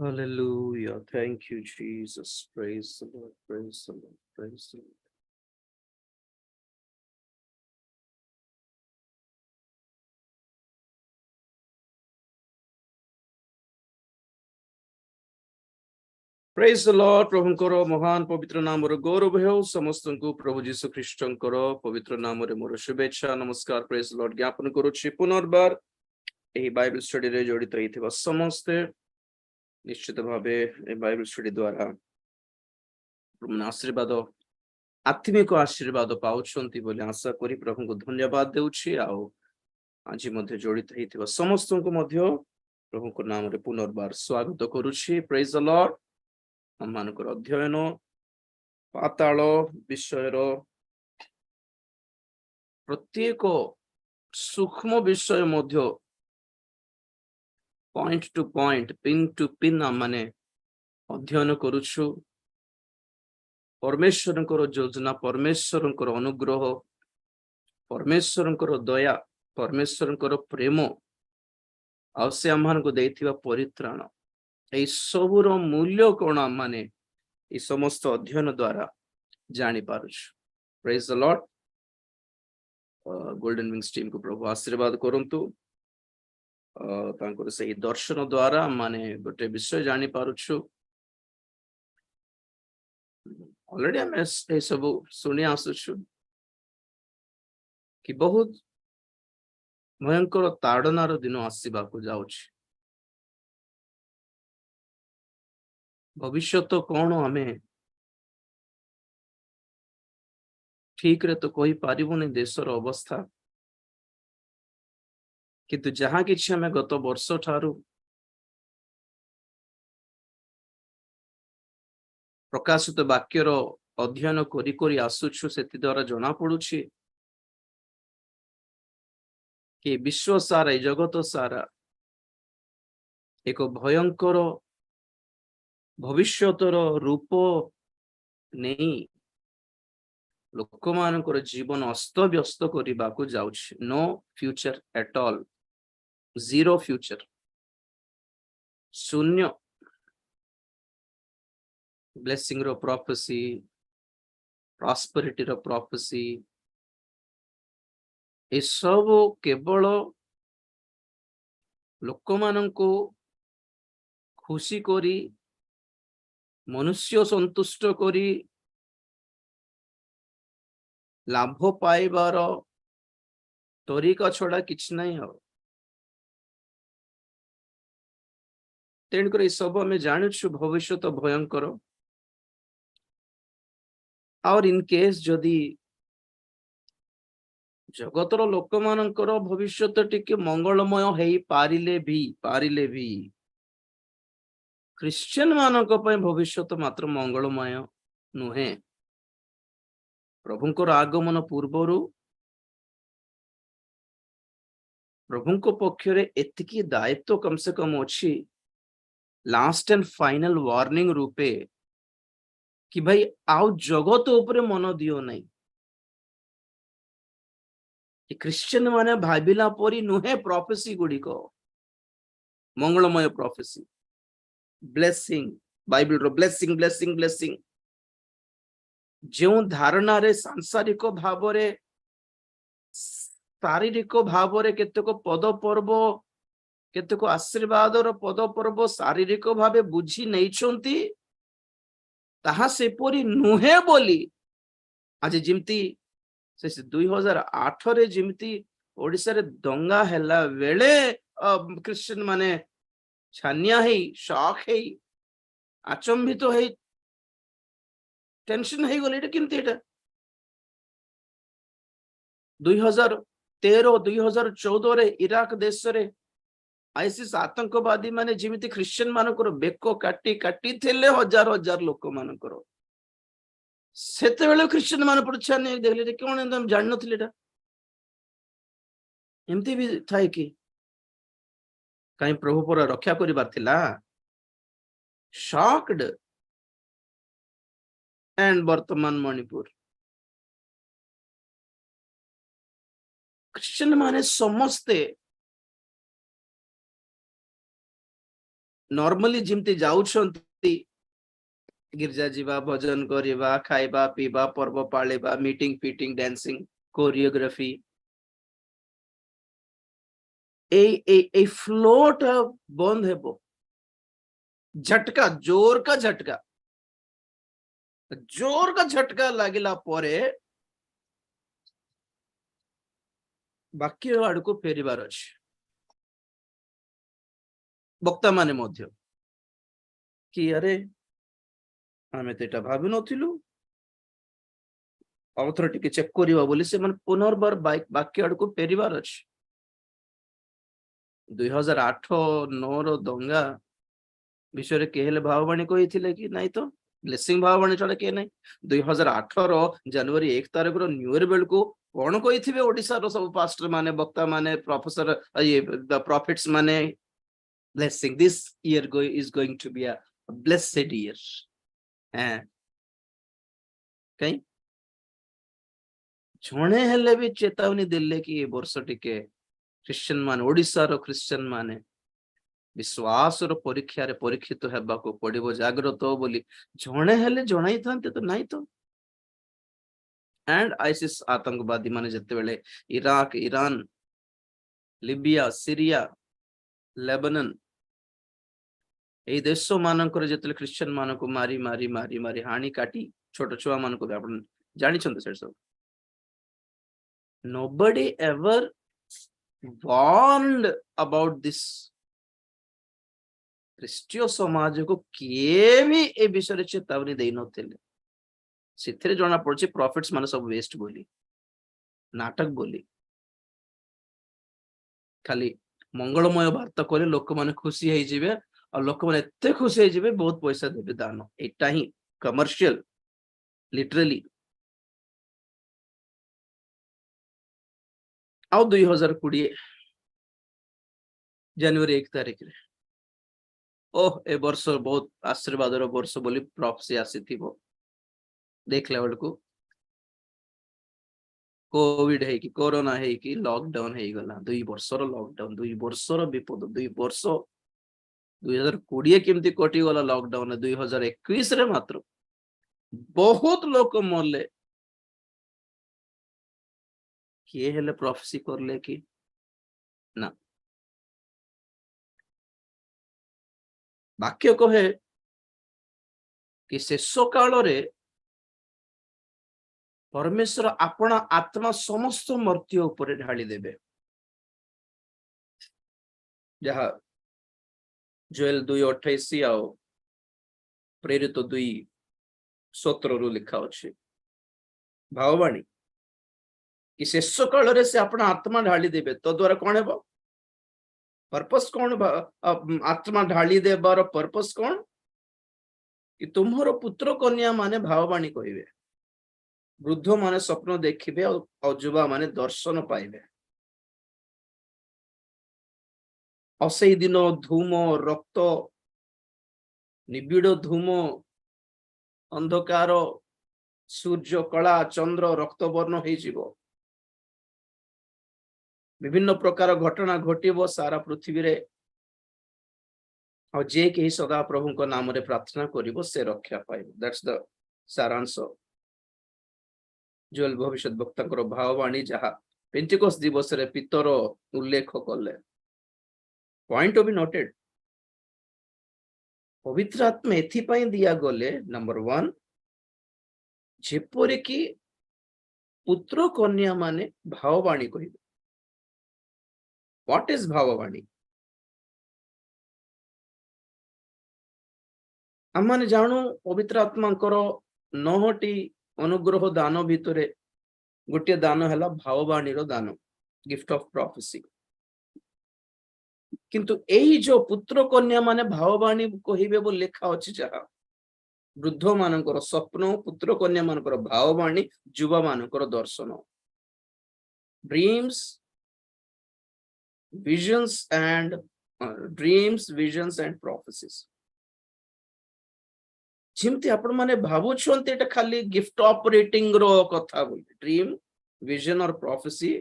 Hallelujah. Thank you, Jesus. Praise the Lord. Praise the Lord. Praise the Lord. Praise the Lord. ପ୍ରଭୁଙ୍କର ମହାନ ପବିତ୍ର ନାମର ଗୌରବ ହେଉ ସମସ୍ତଙ୍କୁ ପ୍ରଭୁ ଯୀଶୁ ଖ୍ରୀଷ୍ଟଙ୍କର ପବିତ୍ର ନାମରେ ମୋର ଶୁଭେଚ୍ଛା ନମସ୍କାର ପ୍ରେଜ୍ ଦ ଲର୍ଡ ଜ୍ଞାପନ କରୁଛି ପୁନର୍ବାର ଏହି ବାଇବେଲ ଷ୍ଟଡିରେ ଜଡ଼ିତ ହେଇଥିବା ସମସ୍ତେ ନିଶ୍ଚିତ ଭାବେ ଏହି ବାଇବେଲ ଷ୍ଟଡି ଦ୍ୱାରା ଆଶୀର୍ବାଦ ଆତ୍ମିକ ଆଶୀର୍ବାଦ ପାଉଛନ୍ତି ବୋଲି ଆଶା କରି ପ୍ରଭୁଙ୍କୁ ଧନ୍ୟବାଦ ଦେଉଛି ଆଉ ଆଜି ମଧ୍ୟ ଜଡ଼ିତ ହେଇଥିବା ସମସ୍ତଙ୍କୁ ମଧ୍ୟ ପ୍ରଭୁଙ୍କ ନାମରେ ପୁନର୍ବାର ସ୍ୱାଗତ କରୁଛି ପ୍ରେଜ୍ ଦ ଲର୍ଡ ଆମମାନଙ୍କର ଅଧ୍ୟୟନ ପାତାଳ ବିଷୟର ପ୍ରତ୍ୟେକ ସୂକ୍ଷ୍ମ ବିଷୟ ମଧ୍ୟ point to point pin to pin ଆମମାନେ ଅଧ୍ୟୟନ କରୁଛୁ ପରମେଶ୍ୱରଙ୍କର ଯୋଜନା ପରମେଶ୍ୱରଙ୍କର ଅନୁଗ୍ରହ ପରମେଶ୍ୱରଙ୍କର ଦୟା ପରମେଶ୍ୱରଙ୍କର ପ୍ରେମ ଆଉ ସେ ଆମମାନଙ୍କୁ ଦେଇଥିବା ପରିତ୍ରାଣ ଏହି ସବୁର ମୂଲ୍ୟ କଣ ଆମମାନେ ଏହି ସମସ୍ତ ଅଧ୍ୟୟନ ଦ୍ୱାରା ଜାଣିପାରୁଛୁ ପ୍ରେଜ୍ ଦ ଲର୍ଡ ଗୋଲ୍ଡେନ ୱିଙ୍ଗସ୍ ଟିମ୍ କୁ ପ୍ରଭୁ ଆଶୀର୍ବାଦ କରନ୍ତୁ ତାଙ୍କର ସେହି ଦର୍ଶନ ଦ୍ୱାରା ଆମମାନେ ଗୋଟେ ବିଷୟ ଜାଣିପାରୁଛୁ ଅଲରେଡି ଆମେ ଏସବୁ ଶୁଣି ଆସୁଛୁ କି ବହୁତ ଭୟଙ୍କର ତାଡ଼ନାର ଦିନ ଆସିବାକୁ ଯାଉଛି ଭବିଷ୍ୟତ କଣ ଆମେ ଠିକରେ ତ କହିପାରିବୁନି ଦେଶର ଅବସ୍ଥା କିନ୍ତୁ ଯାହା କିଛି ଆମେ ଗତ ବର୍ଷ ଠାରୁ ପ୍ରକାଶିତ ବାକ୍ୟର ଅଧ୍ୟୟନ କରି କରି ଆସୁଛୁ ସେଥି ଦ୍ୱାରା ଜଣା ପଡୁଛି କି ବିଶ୍ୱ ସାରା ଏ ଜଗତ ସାରା ଏକ ଭୟଙ୍କର ଭବିଷ୍ୟତର ରୂପ ନେଇ ଲୋକମାନଙ୍କର ଜୀବନ ଅସ୍ତବ୍ୟସ୍ତ କରିବାକୁ ଯାଉଛି no future at all zero future ଶୂନ୍ୟ ବ୍ଲେସିଂ ର ପ୍ରଫେସି ପ୍ରସ୍ପରିଟିର ପ୍ରଫେସି ଏସବୁ କେବଳ ଲୋକମାନଙ୍କୁ ଖୁସି କରି ମନୁଷ୍ୟ ସନ୍ତୁଷ୍ଟ କରି ଲାଭ ପାଇବାର ତରିକା ଛଡା କିଛି ନାହିଁ ଆଉ ତେଣୁକରି ଏସବୁ ଆମେ ଜାଣୁଛୁ ଭବିଷ୍ୟତ ଭୟଙ୍କର और इन केस जदि जगतर लोक मानकर भविष्यत टिके मंगलमय हो पारिले भी क्रिश्चियन मानक पय भविष्यत मात्र मंगलमय नुहे प्रभुंकर आगमन पूर्वरु प्रभुंको पक्षरे एतिकी दायित्व कम से कम अछि लास्ट एंड फाइनल वार्निंग रूपे कि भाई आउ जगत उपरे मन दियो नहीं क्रिश्चियन माने भाबिला परी नुहे प्रोफेसी गुड़िक मंगलमय प्रोफेसी ब्लेसिंग बाइबल रो ब्लेसिंग ब्लेसिंग ब्लेसिंग जो धारणा रे सांसारिक भावरे शारीरिक भावरे केतेक पद पर्व केतेक आशीर्वाद रो पद पर्व शारीरिक भावे बुझी नहीं छंती ताहा सेपरी नुहे बोली आज जिमती से 2008 रे जिमती ओडिसा रे दंगा हैला बेले क्रिश्चियन माने छानिया है शॉक है आचंबित है टेंशन है गले किंतु एटा 2013 2014 रे इराक देश रे आईसिस आतंकवादी माने जिमिति क्रिश्चियन मानकर बेको काटी काटी थिले हजार हजार लोक मानकर सेते बेले क्रिश्चियन मान पर छाने देखले कोन हम जान नथिले एटा एमती भी थाए कि कहीं प्रभु पर रक्षा करिबार थिला शॉक्ड एंड वर्तमान मणिपुर क्रिश्चियन माने समस्ते नॉर्मली जिमती जाउछंती गिरजा जीवा भजन करिबा खाइबा पीबा पर्व पाळिबा मीटिंग फीटिंग डांसिंग कोरियोग्राफी ए फ्लोट बंद हेबो झटका जोर का झटका लागिला परे बाक्य आड़ को फेरिबार अछि वक्ता माने मध्य कि अरे आमे तो एटा भाबी नथिलु अवथर टिके चेक करिवा बोली से मन पुनर्बार बाक्य आड़ को फेरिबार अछि 2008-9 रो दंगा विषय केहेले भाववाणी कही कि नहीं तो ब्लेसिंग भाववाणी छड़ा के नहीं 2008 रो जनवरी 1 तारिख रो न्यू ईयर बेल को कौन कही ओडिशा रो सब पास्टर माने वक्ता माने प्रोफेसर ये द प्रॉफिट्स माने blessing this year is going to be a blessed year हैं कहीं जणे हेले भी चेतावनी देले कि ये वर्ष टिके क्रिश्चियन माने ओडिशा रो क्रिश्चियन माने विश्वास परीक्षा रे परीक्षित हेबाको पड़िबो जागृत बोली जणे हेले जणाई थांते तो नहीं तो एंड आईसिस आतंकवादी माने जते बेले Iraq Iran Libya Syria Lebanon ए देश मानकर जते क्रिश्चियन मानको मारी मारी मारी मारी हानि काटी छोट छुआ मानको आपण जानि छंते से सब nobody ever warned about this ख्रीष्टीय समाज को किए भी ए विषय चेतावनी दे नथिले सिथरे जना पड़छि प्रॉफिट्स माने सब वेस्ट बोली नाटक बोली खाली मंगलमय वार्ता करे लोक माने खुशी होई जिवे और लोक माने एते खुशी होई जिवे बहुत पैसा देबे दान एटा ही कमर्शियल लिटरली आउ 2020 जनवरी 1 तारिख रे ओह ए वर्ष बहुत आशीर्वाद वर्ष बोली प्रॉफसी आसीथिबो देखला बेलको कोविड है कि कोरोना है कि लॉकडाउन है गला 2 वर्षर लॉकडाउन 2 वर्षर विपद 2 वर्ष 2020 केमती कटि गला लॉकडाउन 2021 रे मात्र बहुत लोक मरले किए हेले प्रॉफसी करले कि ना वाक्य कहे कि शेष काल रे परमेश्वर आपण आत्मा समस्त मर्त्य ऊपर ढाली देबे जहा जोएल 2:28 आओ प्रेरित 2:17 रु लिखा अछि भाववाणी कि शेष काल रे से आपण आत्मा ढाली देबे तो द्वारा कोन हेबो पर्पस कोन आत्मा ढाली देबार पर्पस कोन कि तुम्हारो पुत्र कन्या माने भाववाणी कहिबे वृद्ध माने स्वप्न देखिबे और युवा माने दर्शन पाइबे असई दिन धूम रक्त निबिड़ धूम अंधकार सूर्य कला चंद्र रक्तवर्ण हो जिवो विभिन्न प्रकार घटना घटिबो सारा पृथ्वी रे और जे के सदा प्रभु को नाम रे प्रार्थना करिवो से रक्षा पाइबो दैट्स द सारांश जोएल भविष्य वक्ता भाववाणी जहा पेंटिकोस दिवस रे पितर उल्लेख कले पॉइंट टू बी नोटेड पवित्र आत्मा एथि पई दिया गले नंबर 1 जेपरि कि पुत्र कन्या माने भाववाणी कहिबे व्हाट इज भाववाणी हम माने जानू पवित्र आत्मा 9टी अनुग्रह दान भितरे गोटे दान है भाववाणी रो दान गिफ्ट ऑफ प्रोफेसी किंतु एई जो पुत्र कन्या माने भाववाणी कहिबे बो लेखा अछि जहा वृद्ध मानकर स्वप्न पुत्र कन्या मानकर भाववाणी युवा मानकर दर्शन ड्रीम्स विजन्स एंड प्रोफेसीज जिमती आपण माने भाबु छन्ते एटा खाली गिफ्ट ऑपरेटिंग रो कथा बोली ड्रीम विजन और प्रोफेसी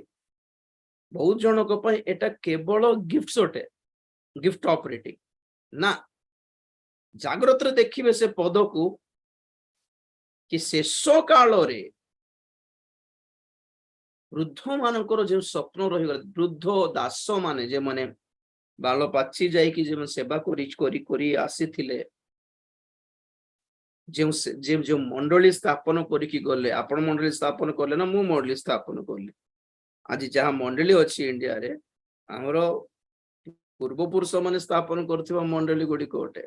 बहुत जन को पय एटा केवल गिफ्ट सोटे गिफ्ट ऑपरेटिंग ना ଜାଗ୍ରତ ରେ ଦେଖିବେ ସେ ପଦକୁ କି ଶେଷ କାଳରେ ବୃଦ୍ଧ ମାନଙ୍କର ଯେଉଁ ସ୍ୱପ୍ନ ରହିଗଲା, ବୃଦ୍ଧ ଦାସ ମାନେ ଯେମାନେ ବାଳ ପାଚି ଯାଇକି ଯେମାନେ ସେବା କରି କରି କରି ଆସିଥିଲେ, ଯେଉଁ ମଣ୍ଡଳୀ ସ୍ଥାପନ କରିକି ଗଲେ, ଆପଣ ମଣ୍ଡଳୀ ସ୍ଥାପନ କଲେ ନା ମୁଁ ମଣ୍ଡଳୀ ସ୍ଥାପନ କଲି। ଆଜି ଯାହା ମଣ୍ଡଳୀ ଅଛି ଇଣ୍ଡିଆରେ, ଆମର ପୂର୍ବପୁରୁଷ ମାନେ ସ୍ଥାପନ କରୁଥିବା ମଣ୍ଡଳୀ ଗୁଡ଼ିକ ଅଟେ।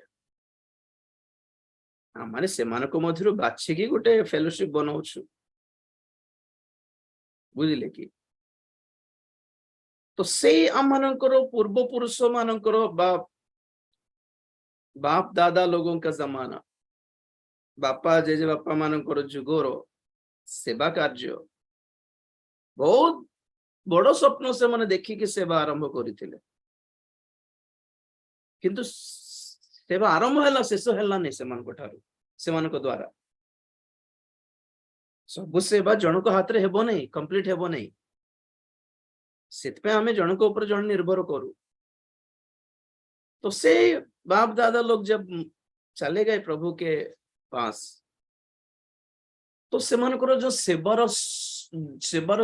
ଆମେ ସେମାନଙ୍କ ମଧ୍ୟରୁ ବାଛିକି ଗୋଟେ ଫେଲୋସିପ୍ ବନାଉଛୁ, ବୁଝିଲେ କି? ତ ସେଇ ଆମମାନଙ୍କର ପୂର୍ବପୁରୁଷ ମାନଙ୍କର ବାପ ଦାଦା ଲୋକଙ୍କ ଜମାନା, ବାପା ଜେଜେ ବାପା ମାନଙ୍କର ଯୁଗର ସେବା କାର୍ଯ୍ୟ ବହୁତ ବଡ ସ୍ୱପ୍ନ ସେମାନେ ଦେଖିକି ସେବା ଆରମ୍ଭ କରିଥିଲେ, କିନ୍ତୁ ସେବା ଆରମ୍ଭ ହେଲା, ଶେଷ ହେଲାନି ସେମାନଙ୍କ ଠାରୁ, ସେମାନଙ୍କ ଦ୍ୱାରା। ସବୁ ସେବା ଜଣଙ୍କ ହାତରେ ହେବ ନାହିଁ, କମ୍ପ୍ଲିଟ ହେବ ନାହିଁ। ସେଥିପାଇଁ ଆମେ ଜଣଙ୍କ ଉପରେ ଜଣେ ନିର୍ଭର କରୁ। तो से बाप दादा लोग जब चले गए प्रभु के पास, तो सेमानकर जो सेबार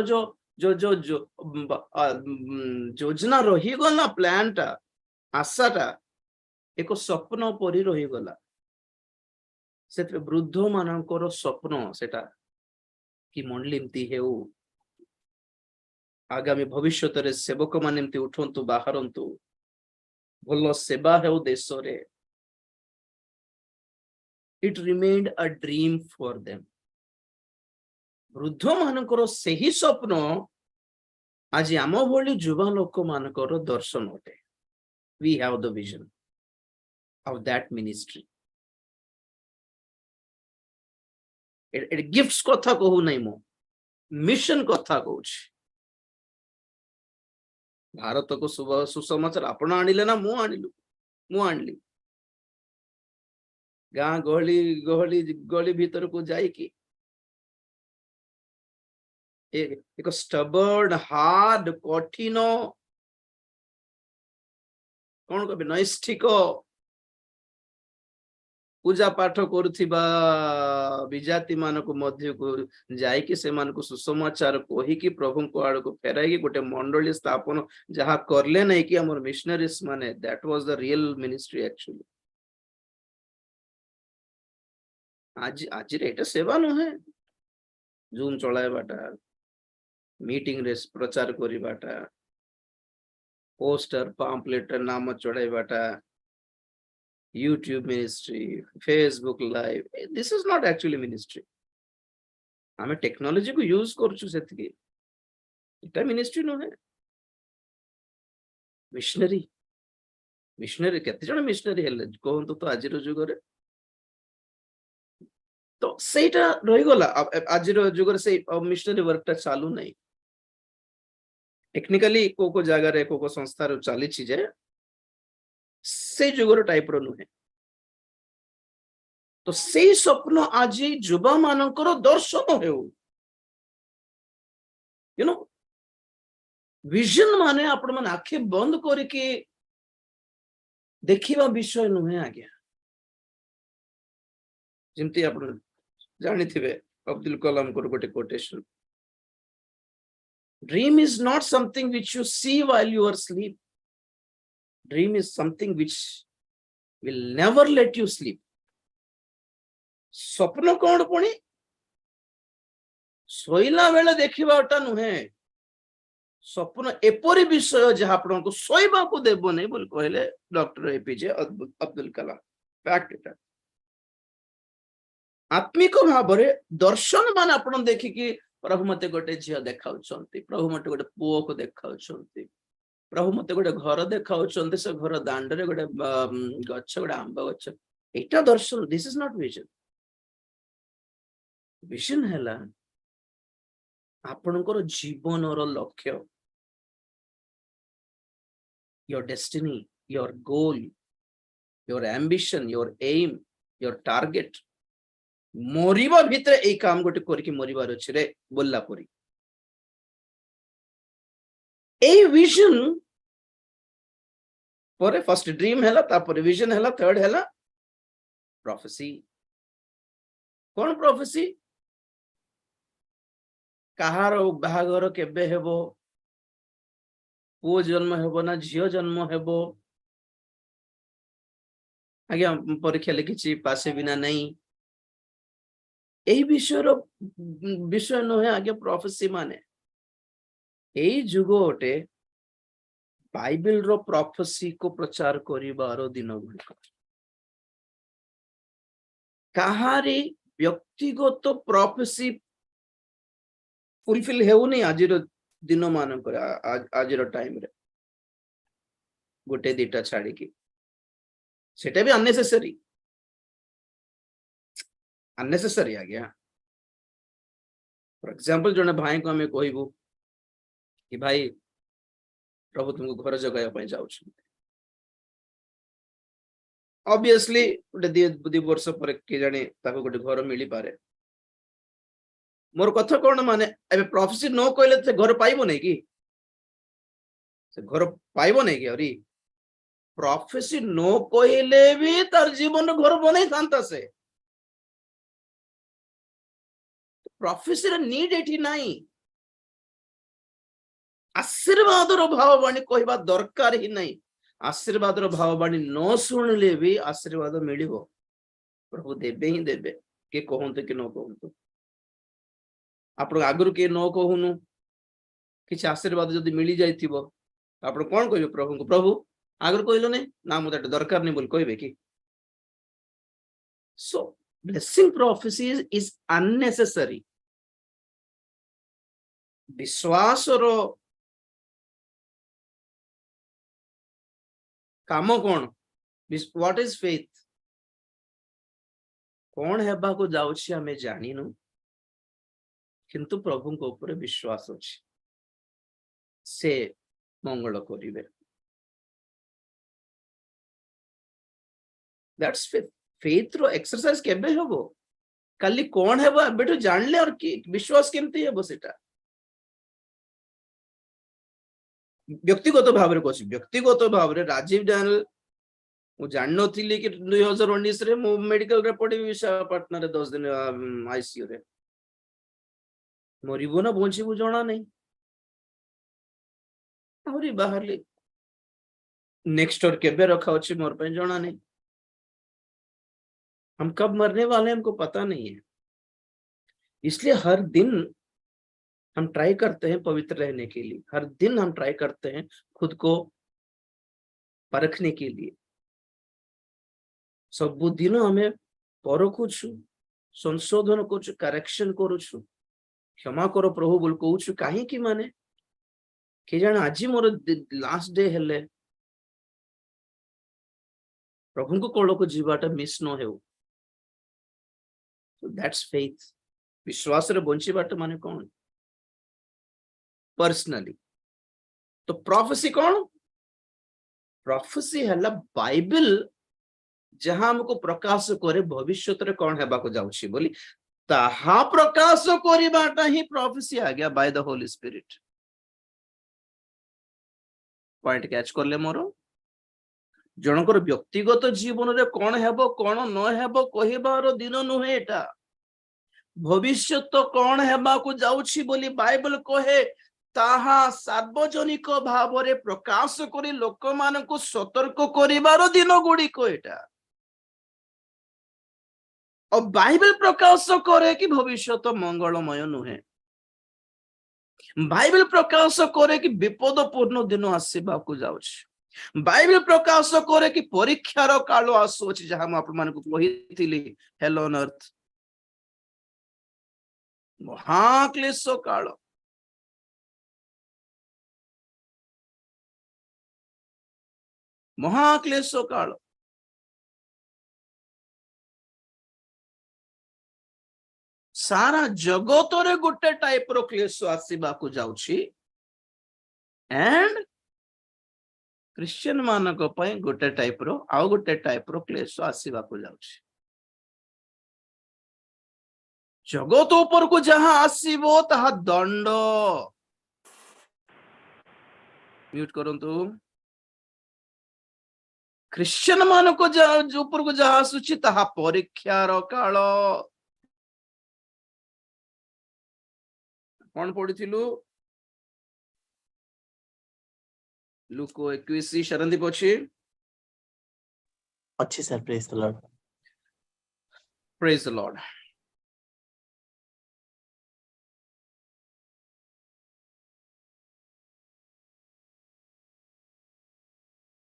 जो जो जो जो योजना रही गला, प्लान टा, आशाटा एक स्वप्न परी रही गला। से वृद्ध मानकर स्वप्न सेटा कि मंडली एमती हेउ, आगामी भविष्य रे सेवक मान एमती उठंतु बाहरंतु, भल सेवा हेउ देश रे। It remained a dream for them. वृद्ध मानकर सही स्वप्न आज आम भली युवा लोक मानकर दर्शन अटे। We have the vision of that ministry. It gifts कथा कहू नहीं, मो मिशन कथा कहूँ। भारत को सुसमाचार आपण आनिले ना मु आनिलु, मु आनली। गाँ गहली गहली गली भीतर को जाइकी एक स्टबर्न हार्ड कठिन कौन कबे नैष्ठिक पूजा पाठ करुथिबा विजाति मानक मध्य को जाइकी से मानक सुसमाचार कहिकी प्रभु को आड़ को फेराई गोटे मंडली स्थापन जहा करले नहीं कि हमर मिशनरीज माने, that was the real ministry actually. आज आज एटा सेवा नुहे, जूम चलाइबाटा, मीटिंग रे प्रचार करिबाटा, पोस्टर पाम्पलेट नाम चढ़ाइबाटा, YouTube ministry, Facebook live, this is not actually ministry. आमे टेक्नोलॉजी को यूज करछु सेतिकी, एटा मिनिस्ट्री नुहे। मिशनरी मिशनरी केते जण मिशनरी हेले कहंतु तो आज रो जुग रे, तो सेटा रही गला। आज रो जुग रे से मिशनरी वर्क टा चालू नहीं। टेक्निकली को जगह रे को संस्था रो चली छी जे से जुगर टाइप रो नुहे। तो से स्वप्न आज युवा मानकर दर्शन हेउ, यू नो विजन माने आपण मन आखे बंद करके देखिबा विषय नुहे आज्ञा। जिमती आपण जानिथिबे अब्दुल कलाम को गोटे quotation, dream is not something which you see while you are asleep. Dream is something which will never let you sleep. स्वप्न कौन पुणी सोइला बेले देखिबाटा नुहे, स्वप्न एपरी विषय जहाँ आपण को सोइबा को देबो नहीं बोल कहले doctor APJ Abdul Kalam. Fact एटा आत्मिक भाव रे दर्शन मान आपण देखिकी प्रभु मते गोटे झियो देखाउछंती, प्रभु मते गोटे पुओ को देखाउछंती, प्रभु मते गोटे घर देखाउछंती, से घर दांड रे गोटे गच्छ, गोटे आंबा गच्छ, एटा दर्शन। This is not vision. Vision हैला आपणकर जीवनर लक्ष्य, your destiny, your goal, your ambition, your aim, your target. मरिबा भितर ए काम गोटे करके मरिबार अछि रे बोलला परी। ए विजन परे फर्स्ट ड्रीम हैला, तापर विजन हैला, थर्ड हैला ପ୍ରଫେସି କଣ ପ୍ରଫେସି? କାହାର ବାହାଘର କେବେ ହେବ, ପୁଅ ଜନ୍ମ ହେବ ନା ଝିଅ ଜନ୍ମ ହେବ, ଆଜ୍ଞା ପରୀକ୍ଷା ଲେଖିଛି ପାସ୍ ହେବି ନା ନାହିଁ, ଏହି ବିଷୟ ନୁହେଁ ଆଜ୍ଞା ପ୍ରଫେସି ମାନେ। ଏଇ ଯୁଗ ଗୋଟେ ବାଇବେଲର ପ୍ରଫେସିକୁ ପ୍ରଚାର କରିବାର ଦିନ ଗୁଡ଼ିକ। କାହାରି ବ୍ୟକ୍ତିଗତ ପ୍ରଫେସି ଫୁଲଫିଲ ହେଉନି ଆଜିର ଦିନ ମାନଙ୍କରେ, ଆଜିର ଟାଇମରେ ଗୋଟେ ଦିଟା ଛାଡିକି, ସେଟା ବି ଅନେସେସରି ଆଜ୍ଞା। ଫର ଏକ୍ସାମ୍ପଲ ଜଣେ ଭାଇଙ୍କୁ ଆମେ କହିବୁ କି ଭାଇ ପ୍ରଭୁ ତୁମକୁ ଘର ଯୋଗାଇବା ପାଇଁ ଯାଉଛନ୍ତି, ଅବଭିୟସଲି ଗୋଟେ ଦି ବର୍ଷ ପରେ କିଏ ଜାଣେ ତାକୁ ଗୋଟେ ଘର ମିଳିପାରେ। ମୋର କଥା କଣ, ମାନେ ଏବେ ପ୍ରଫେସି ନ କହିଲେ ସେ ଘର ପାଇବ ନାଇଁ କି? ସେ ଘର ପାଇବ ନାଇଁ କି? ଆହୁରି ପ୍ରଫେସି ନ କହିଲେ ବି ତାର ଜୀବନରେ ଘର ବନେଇଥାନ୍ତା ସେ। ପ୍ରଫେସିର ନିଡ୍ ଏଠି ନାହିଁ। ଆଶୀର୍ବାଦର ଭାବବାଣୀ କହିବା ଦରକାର ହିଁ ନାହିଁ। ଆଶୀର୍ବାଦର ଭାବବାଣୀ ନ ଶୁଣିଲେ ବି ଆଶୀର୍ବାଦ ମିଳିବ, ପ୍ରଭୁ ଦେବେ ହିଁ ଦେବେ, କିଏ କହନ୍ତୁ କି ନ କହନ୍ତୁ। ଆପଣ ଆଗରୁ କିଏ ନ କହୁନୁ କିଛି ଆଶୀର୍ବାଦ ଯଦି ମିଳି ଯାଇଥିବ, ଆପଣ କଣ କହିବେ ପ୍ରଭୁଙ୍କୁ? ପ୍ରଭୁ ଆଗରୁ କହିଲନି ନା, ମୁଁ ଏଟା ଦରକାର ନାହିଁ ବୋଲି କହିବେ କି? So blessing prophecy is unnecessary. ବିଶ୍ୱାସର କାମ କଣ? What is faith? କଣ ହେବାକୁ ଯାଉଛି ଆମେ ଜାଣିନୁ, କିନ୍ତୁ ପ୍ରଭୁଙ୍କ ଉପରେ ବିଶ୍ୱାସ ଅଛି, ସେ ମଙ୍ଗଳ କରିବେ। That's faith. Faith ର ଏକ୍ସରସାଇଜ କେବେ ହବ? କାଲି କଣ ହେବ ଏବେଠୁ ଜାଣିଲେ ଆଉ କି ବିଶ୍ୱାସ କେମିତି ହେବ? ସେଟା ବ୍ୟକ୍ତିଗତ ଭାବରେ କହୁଛି, ବ୍ୟକ୍ତିଗତ ଭାବରେ ରାଜୀବ ଡାନିଏଲ, ମୁଁ ଜାଣିନଥିଲି କି 2019ରେ ମୁଁ ମେଡିକାଲରେ ପଡିବି ବିଶାଖାପାଟଣାରେ 10 ଦିନ ଆଇସିୟୁ ରେ। ମରିବୁ ନା ବଞ୍ଚିବୁ ଜଣା ନାହିଁ। ଆହୁରି ବାହାରିଲି, ନେକ୍ସଟ ଡୋର କେବେ ରଖା ଅଛି ମୋର ପାଇଁ ଜଣା ନାହିଁ। हम कब मरने वाले हैं हमको पता नहीं है, इसलिए हर दिन हम ट्राई करते हैं पवित्र रहने के लिए, हर दिन हम ट्राई करते हैं खुद को परखने के लिए। ସବୁଦିନ ଆମେ ପରଖୁଛୁ, ସଂଶୋଧନ କରୁଛୁ, କରେକ୍ସନ କରୁଛୁ, କ୍ଷମା କର ପ୍ରଭୁ ବୋଲି କହୁଛୁ। କାହିଁକି? ମାନେ କେଜାଣେ ଆଜି ମୋର ଲାଷ୍ଟ ଡେ ହେଲେ ପ୍ରଭୁଙ୍କ କୋଳକୁ ଯିବାଟା ମିସ୍ ନ ହେଉ। That's faith. ବିଶ୍ୱାସରେ ବଞ୍ଚିବାଟା ମାନେ କଣ? पर्सनली तो प्रॉफेसी कौन? प्रॉफेसी है बाइबल जहां हमको प्रकाश करे भविष्य कौन है जाउछि बोली ताहा प्रकाश करिबाटा ही प्रॉफेसी आ गया by the Holi spirit. Point catch करले मोर जनकर व्यक्तिगत जीवन रे कौन हेबो कौन न हेबो कहिबार दिन नुहे एटा। भविष्य कौन हेबा को जाउछि बोली बाइबल कहे ताहा सार्वजनिक भाव में प्रकाश करी लोक मान को सतर्क करिबार दिन गुड़िक एटा। और बाइबल प्रकाश करे कि भविष्य मंगलमय नुहे। बाइबल प्रकाश करे कि विपदपूर्ण दिन आसवा को जाउछि। बाइबल प्रकाश करे कि परीक्षार काल आसुछि जहां मैं आप मान को कहिथिली हेल ऑन अर्थ महाक्लेश काल। महाक्लेश काल सारा जगत रे गोटे टाइप रो क्लेश आसीबा को जाउछि एंड क्रिश्चियन मानक पय गोटे टाइप रो आउ गोटे टाइप रो क्लेश आसीबा को जाउछि। जगत ऊपर को जहां आसीबो ताहा दंड। म्यूट करंतु। ଖ୍ରୀଷ୍ଟିଆନ ମାନଙ୍କ ଉପରକୁ ଯାହା ଆସୁଛି ତାହା ପରୀକ୍ଷାର କାଳ। କଣ ପଢିଥିଲୁ? ଲୁକ 21 ଶରଣଦୀପ ଅଛି? ଅଛି ସାର୍। ପ୍ରେଜ୍ ଦ ଲର୍ଡ। ପ୍ରେଜ୍ ଦ ଲର୍ଡ।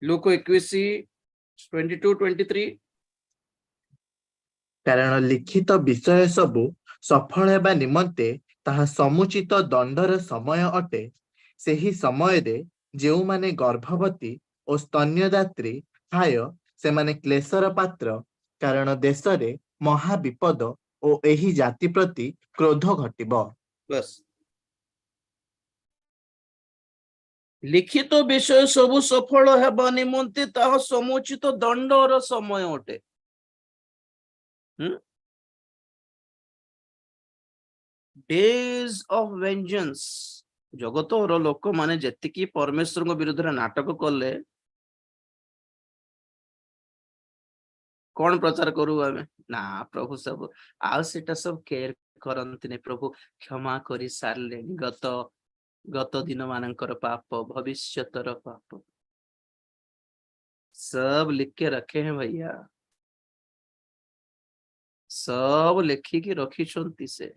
ଲୁକ 21:22-23। କାରଣ ଲିଖିତ ବିଷୟ ସବୁ ସଫଳ ହେବା ନିମନ୍ତେ ତାହା ସମୁଚିତ ଦଣ୍ଡର ସମୟ ଅଟେ। ସେହି ସମୟରେ ଯେଉଁମାନେ ଗର୍ଭବତୀ ଓ ସ୍ତନ୍ୟଦାତ୍ରୀ ଥାଏ ସେମାନେ କ୍ଲେଶର ପାତ୍ର, କାରଣ ଦେଶରେ ମହାବିପଦ ଓ ଏହି ଜାତି ପ୍ରତି କ୍ରୋଧ ଘଟିବ। ବସ୍। ଲିଖିତ ବିଷୟ ସବୁ ସଫଳ ହେବା ନିମନ୍ତେ ତାହା ସମୁଚିତ ଦଣ୍ଡର ସମୟ ଅଟେ। Days of vengeance. ଜଗତର ଲୋକମାନେ ଯେତିକି ପରମେଶ୍ୱରଙ୍କ ବିରୁଦ୍ଧରେ ନାଟକ କଲେ, କଣ ପ୍ରଚାର କରୁ ଆମେ? ନା ପ୍ରଭୁ ସବୁ ଆଉ ସେଟା ସବୁ କେୟାର କରନ୍ତିନି, ପ୍ରଭୁ କ୍ଷମା କରି ସାରିଲେଣି ଗତ ଦିନ ମାନଙ୍କର ପାପ, ଭବିଷ୍ୟତର ପାପ सब लिख के रखे हैं भैया, सब लेखिकी रखिछंती से।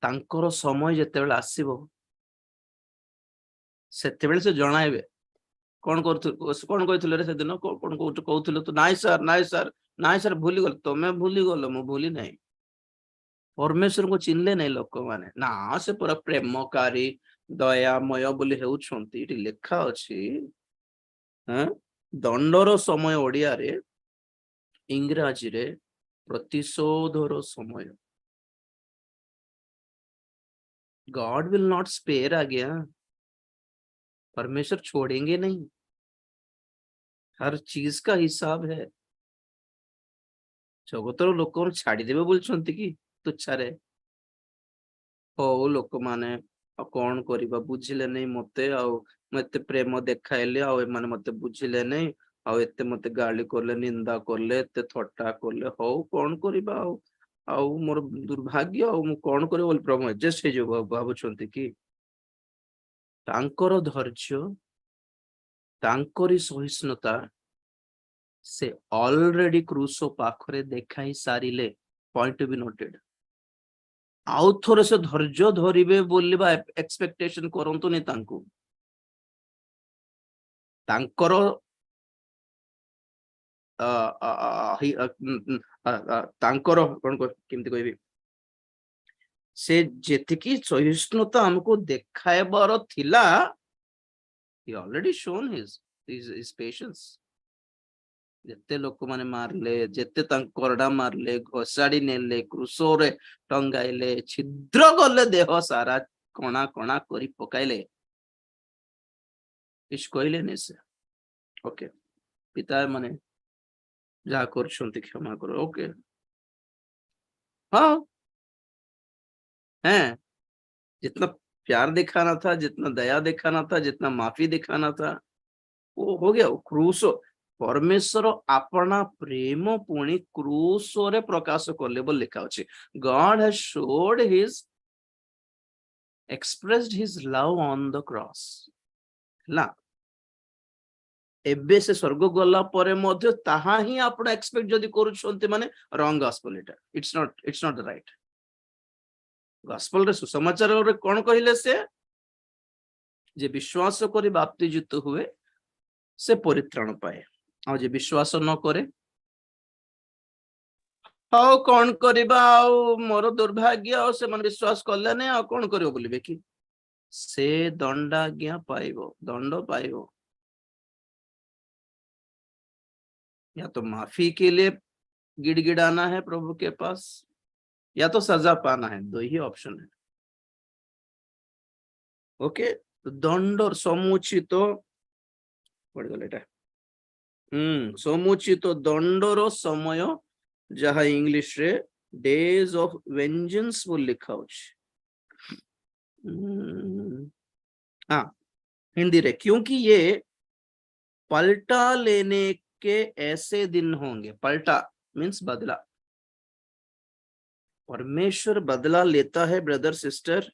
तांकर समय जेतेबेले आसीबो सेतेबेले से जणाइबे कौन कहथिले रे से दिन कौन कहथिले तो नाइ सर भूली गल तमे भूली गल मु भूली नहीं। परमेश्वर को चिन्हले नहीं लोक माने ना से पूरा प्रेमकारी दयामय बोली हेउछंती इटी लेखा अछि। दंडर समय ओडिया रे इंग्राजी रे प्रतिशोधर समय। गॉड विल नॉट स्पेयर आ गया, परमेश्वर छोड़ेंगे नहीं, हर चीज का हिसाब है। जगतर लोक छाड़ी देबे बोलछंती कि तुच्छारे हो लोक माने कौन करिबा बुझिले नहीं मते मते प्रेम देखाइले माने मते बुझिले नहीं एते मते गाली करले निंदा करले एते थट्टा करले हो कौन करिबा मोर दुर्भाग्य मु कौन करिबो बोल प्रभु एडजस्ट हे जो भाबुछंती कि तांकर धैर्य तांकरी सहिष्णुता से ऑलरेडी क्रूसो पाखरे देखाई सारिले। Point to be noted. आउ थोड़े से धैर्य धरिबे बोलिबा एक्सपेक्टेशन करंतु नि तांकु तांकर तांकर कोन केमति कहबी से जेतिकी सहिष्णुता हमको देखायबार थिला, he already shown his patience। जेते लोक माने मारले जेते करडा मारले घोषाड़ी नेले क्रूसोरे टंगाइले छिद्र गले देह सारा कणा कणा करी पकाइले किछ कहले ने से ओके पिता माने जा करछंती क्षमा करो ओके हाँ हैं जितना प्यार दिखाना था जितना दया दिखाना था जितना माफी दिखाना था वो हो गया। वो क्रूसो परमेश्वर अपना प्रेम पुणी क्रूसोरे प्रकाश करले बोल लिखा अछि। God has showed his expressed his love on the cross ला एबे से स्वर्ग गला परे मध्य ताहा ही आपण एक्सपेक्ट जदी करूछंती माने रॉन्ग गॉस्पेल इटा it's not the right gospel रे सुसमाचार रे कोन कहिले से जे विश्वास करी बाप्तिजित हुए से परित्राण पाए और जे विश्वास न करे हाउ कौन करिबा मोर दुर्भाग्य से मन विश्वास करले ने कौन करियो बोलिबे कि से दंडाज्ञा पाइबो दंड पाइबो। या तो माफी के लिए गिड़गिड़ाना है प्रभु के पास या तो सजा पाना है, दो ही ऑप्शन है। ओके तो दंड और समुचित पड़ गले एटा समुचित दंडर समय जहाँ इंग्लिश रे डेज ऑफ वेंजेंस बोल लिखा हाँ हिंदी रे क्योंकि ये पलटा लेने के ऐसे दिन होंगे। पलटा मीन्स बदला। परमेश्वर बदला लेता है ब्रदर सिस्टर।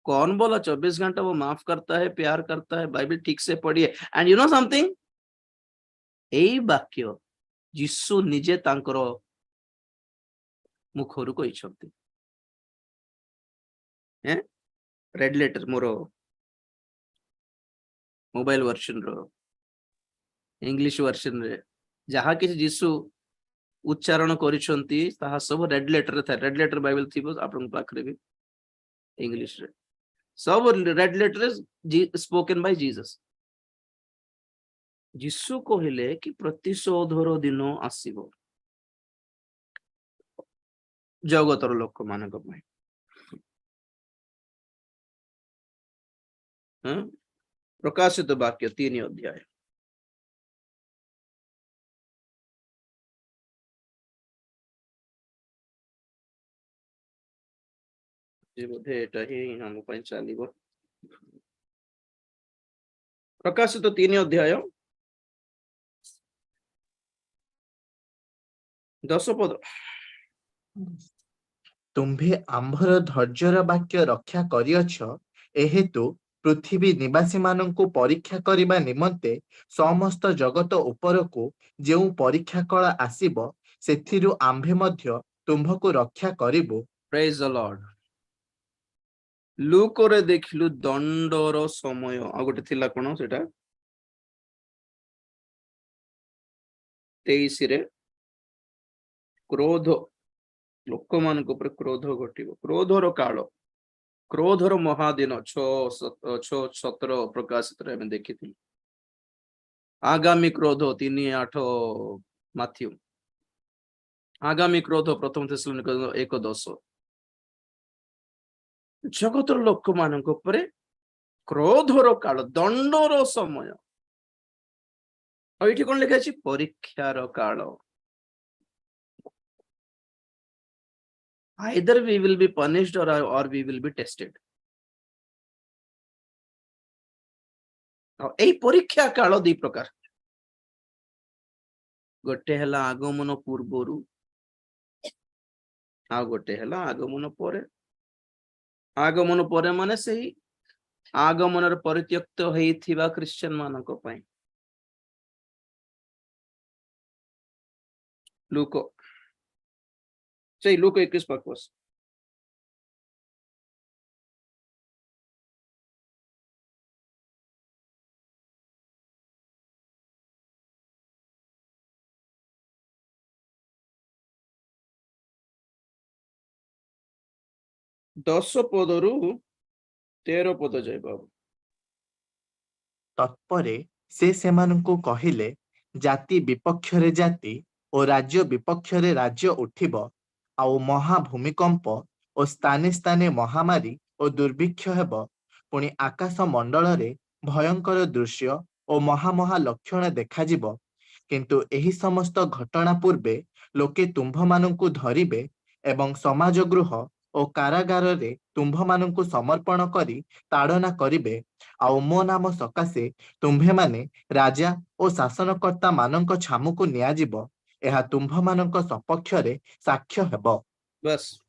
कौन बोला 24 घंटा वो माफ करता है, प्यार करता है? बाइबल ठीक से पढ़िए। एंड यू नो समथिंग, यही वाक्य यीशु निजे तांकर मुखरु कहिसंती। हैं रेड लेटर मोर मोबाइल वर्जन रो इंग्लिश वर्जन रे जहा कि यीशु उच्चारण करिसंती ताहा सब रेड लेटर था। रेड लेटर बाइबल थिबो आपन पाखरे भी इंग्लिश रे सब red letter spoken by Jesus. Yeshu कहले कि प्रतिशोधर दिन आसीबो जगतर लोक मानक पई। प्रकाशित वाक्य 3 अध्याय बोधे एटा ही हम पई चलिबो। प्रकाशित 3 अध्याय 10 पद। तुम्भे आम्भर धैर्यर वाक्य रक्षा करिअछ, एहेतु पृथ्वी निवासी मानंकु परीक्षा करिबा निमंते समस्त जगत उपरकु जेउ परीक्षा कला आसीब, सेथिरु आम्भे मध्य तुम्भकु रक्षा करिबु। Praise the lord. लूकोरे देखिलु दंडर समय आ गोटे थिला कोन सेटा 23 रे क्रोध लोक मान क्रोध घटिब। क्रोधर काल, क्रोधर महादिन 6:17 प्रकाशित रे देखी थी। आगामी क्रोध 3:8 माथ्यू। आगामी क्रोध प्रथम थेसलोनिक 1:10। जगतर लोक मान क्रोधर काल, दंडर समय। ये कौन लिखा है? परीक्षार काल। Either we will be punished or we will be tested. এই পরীক্ষা কাল দুই প্রকার। गोटे हला आगमन पूर्वरु, आ गोटे हला आगमन परे। आगमन परे माने सही आगमन परित्यक्त होइथिबा क्रिश्चियन मानक पई। लूक से लूक 21:25। दस पदरु 13 पद जाय बाबू। तत्परे से सेमानंकु कहिले, जाति विपक्षरे जाति और राज्य विपक्षरे राज्य उठिब, आउ महा भूमिकंप और स्थाने स्थाने महामारी और दुर्भिक्ष हेब। पुणी आकाश मंडल रे भयंकर दृश्य और महा लक्षण देखाजिब। किंतु एही समस्त घटना पूर्वे लोके तुम्भ मानंकु धरिबे एवं समाज गृह और कारागार रे तुम्भ मानंकु समर्पण करी ताड़ना करिबे। आउ मो नाम सकाशे तुम्भे माने राजा और शासनकर्ता मानंक छामुकु नियाजिब। एहा तुम्भ मानंक सपक्षरे साक्ष्य हेब। बस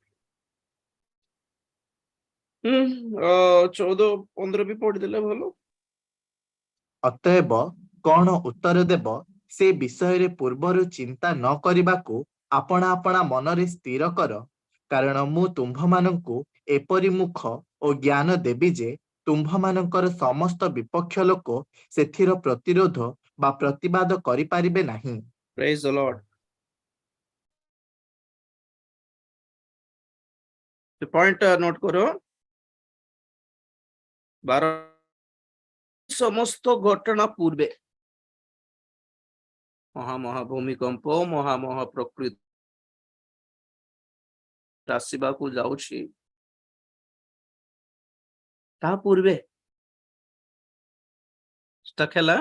14-15 भी पढ़ देले भलो। अतएव कौन उत्तर देब से विषय रे पूर्वरु चिंता न करिबाकु आपणा आपणा मनरे स्थिर कर। कारण मु तुम्भ मानंकु एपरि मुख और ज्ञान देबी जे तुम्भ मानंकर समस्त विपक्ष लोक सेथिर प्रतिरोध बा प्रतिवाद करि पारिबे नाही। Praise the Lord. तो पॉइंट नोट करो। 12 समस्त घटना पूर्वे महा भूमिकंप, महा प्रकृति आसीबा को जाउछि। ता पूर्वे स्टक हैला।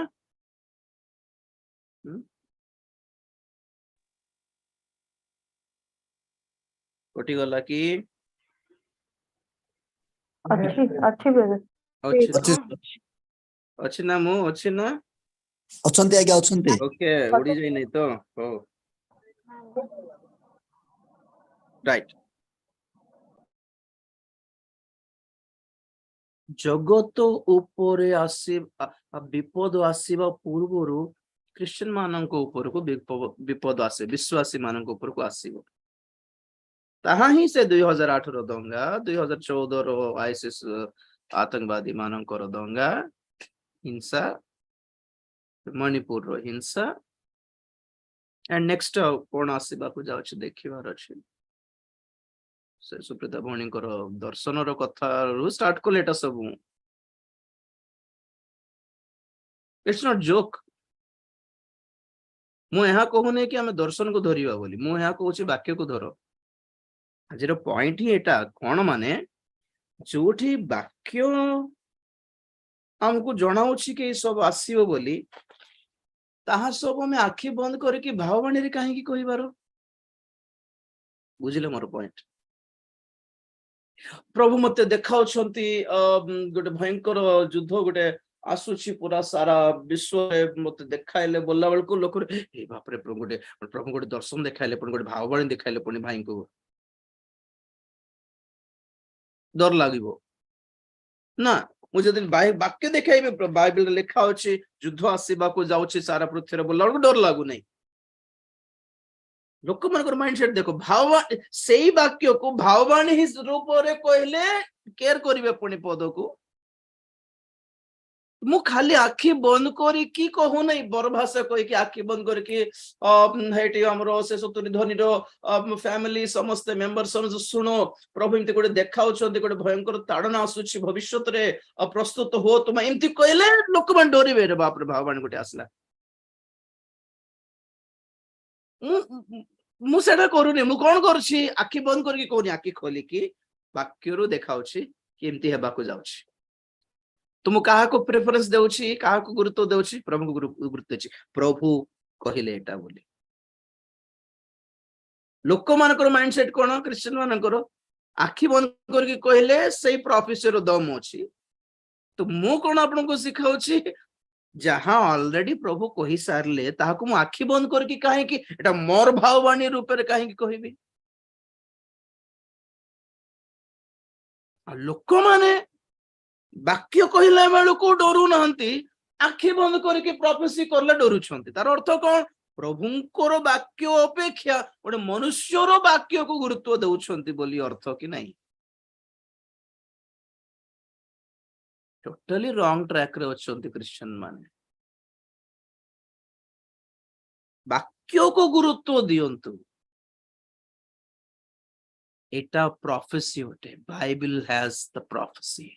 कोटी गला की अच्छी अच्छी ब्रदर। अच्छी ना मु अच्छी ना ଅଛନ୍ତି ଆଜ୍ଞା ଅଛନ୍ତି। ଓକେ ଉଡି ଯାଇ ନାହିଁ ତ ହଉ ରାଇଟ୍। ଜଗତ ଉପରେ ବିପଦ ଆସିବା ପୂର୍ବରୁ ଖ୍ରୀଷ୍ଟିଆନ ମାନଙ୍କ ଉପରକୁ ବିପଦ ଆସେ, ବିଶ୍ୱାସୀ ମାନଙ୍କ ଉପରକୁ ଆସିବ। ତାହା ହିଁ ସେ 2008 ର ଦଙ୍ଗା, 2014 ର ଆଇସିସ୍ ଆତଙ୍କବାଦୀ ମାନଙ୍କର ଦଙ୍ଗା, ହିଂସା, ମଣିପୁରର ହିଂସା, and next କଣ ଆସିବାକୁ ଯାଉଛି ଦେଖିବାର ଅଛି। ସେ ସୁପ୍ରିତା ଭଉଣୀଙ୍କର ଦର୍ଶନର କଥାରୁ ଷ୍ଟାର୍ଟ କଲେ ଏଟା ସବୁ। It's not joke. ମୁଁ ଏହା କହୁନି କି ଆମେ ଦର୍ଶନକୁ ଧରିବା ବୋଲି, ମୁଁ ଏହା କହୁଛି ବାକ୍ୟକୁ ଧର। ଆଜିର ପଏଣ୍ଟ ହିଁ ଏଟା କଣ, ମାନେ ଯୋଉଠି ବାକ୍ୟ ଆମକୁ ଜଣାଉଛି କି ସବୁ ଆସିବ ବୋଲି, ତାହା ସବୁ ଆମେ ଆଖି ବନ୍ଦ କରିକି ଭାବବାଣୀରେ କାହିଁକି କହିବାର? ବୁଝିଲେ ମୋର ପଏଣ୍ଟ? ପ୍ରଭୁ ମତେ ଦେଖାଉଛନ୍ତି ଗୋଟେ ଭୟଙ୍କର ଯୁଦ୍ଧ ଗୋଟେ ଆସୁଛି ପୁରା ସାରା ବିଶ୍ୱରେ, ମତେ ଦେଖାଇଲେ ବୋଲା ବେଳକୁ ଲୋକ ଏ ବାପରେ ପ୍ରଭୁ ଗୋଟେ ଦର୍ଶନ ଦେଖାଇଲେ, ପୁଣି ଗୋଟେ ଭାବବାଣୀ ଦେଖାଇଲେ, ପୁଣି ଭାଇଙ୍କୁ ଡର ଲାଗିବ ନା। ମୁଁ ଯଦି ବାକ୍ୟ ଦେଖାଇବି, ବାଇବେଲରେ ଲେଖା ଅଛି ଯୁଦ୍ଧ ଆସିବାକୁ ଯାଉଛି ସାରା ପୃଥିବୀରେ ବୋଲା ବେଳକୁ ଡର ଲାଗୁନାହିଁ। ଲୋକମାନଙ୍କର ମାଇଣ୍ଡ ସେଟ୍ ଦେଖ, ସେଇ ବାକ୍ୟକୁ ଭାବବାଣୀ ରୂପରେ କହିଲେ କେୟାର କରିବେ ପୁଣି ପଦକୁ। ମୁଁ ଖାଲି ଆଖି ବନ୍ଦ କରିକି କହୁନାହିଁ, ବର ଭାଷା କହିକି ଆଖି ବନ୍ଦ କରିକି ହେଇଠି ଆମର ସେ ସତୁରି ଧନୀର ଫ୍ୟାମିଲି ସମସ୍ତେ ମେମ୍ବର ସମସ୍ତେ ଶୁଣ, ପ୍ରଭୁ ଏମିତି ଗୋଟେ ଦେଖାଉଛନ୍ତି, ଗୋଟେ ଭୟଙ୍କର ତାଡନା ଆସୁଛି ଭବିଷ୍ୟତରେ, ପ୍ରସ୍ତୁତ ହୁଅ ତୁମେ, ଏମିତି କହିଲେ ଲୋକମାନେ ଡରିବେ। ରେ ବାପରେ ଭାବବାଣୀ ଗୋଟେ ଆସିଲା। ମୁଁ ସେଟା କରୁନି। ମୁଁ କଣ କରୁଛି? ଆଖି ବନ୍ଦ କରିକି କହୁନି, ଆଖି ଖୋଲିକି ବାକ୍ୟରୁ ଦେଖାଉଛି କେମିତି ହେବାକୁ ଯାଉଛି। ତ ମୁଁ କାହାକୁ ପ୍ରେଫରେନ୍ସ ଦେଉଛି, କାହାକୁ ଗୁରୁତ୍ୱ ଦେଉଛି? ପ୍ରଭୁଙ୍କୁ ଗୁରୁତ୍ୱ ଦେଉଛି। ପ୍ରଭୁ କହିଲେ ଏଟା ବୋଲି। ଲୋକମାନଙ୍କର ମାଇଣ୍ଡ ସେଟ୍ କଣ? ଖ୍ରୀଷ୍ଟିଆନ ମାନଙ୍କର ଆଖି ବନ୍ଦ କରିକି କହିଲେ ସେଇ ପ୍ରଫେସର ଦମ ଅଛି। ତ ମୁଁ କଣ ଆପଣଙ୍କୁ ଶିଖାଉଛି? ଯାହା ଅଲରେଡି ପ୍ରଭୁ କହି ସାରିଲେ ତାହାକୁ ମୁଁ ଆଖି ବନ୍ଦ କରିକି କାହିଁକି ଏଟା ମୋର ଭାବବାଣୀ ରୂପରେ କାହିଁକି କହିବି? ଲୋକମାନେ ବାକ୍ୟ କହିଲା ବେଳକୁ ଡରୁନାହାନ୍ତି, ଆଖି ବନ୍ଦ କରିକି ପ୍ରଫେସି କଲେ ଡରୁଛନ୍ତି। ତାର ଅର୍ଥ କଣ? ପ୍ରଭୁଙ୍କର ବାକ୍ୟ ଅପେକ୍ଷା ଗୋଟେ ମନୁଷ୍ୟର ବାକ୍ୟକୁ ଗୁରୁତ୍ୱ ଦେଉଛନ୍ତି ବୋଲି ଅର୍ଥ କି ନାହିଁ? ଟୋଟାଲି ରଙ୍ଗ ଟ୍ରାକରେ ଅଛନ୍ତି ଖ୍ରୀଷ୍ଟିଆନ ମାନେ। ବାକ୍ୟକୁ ଗୁରୁତ୍ୱ ଦିଅନ୍ତୁ। ଏଟା ପ୍ରଫେସି ଅଟେ। ବାଇବେଲ ହ୍ୟାଜ ଦ ପ୍ରଫେସି।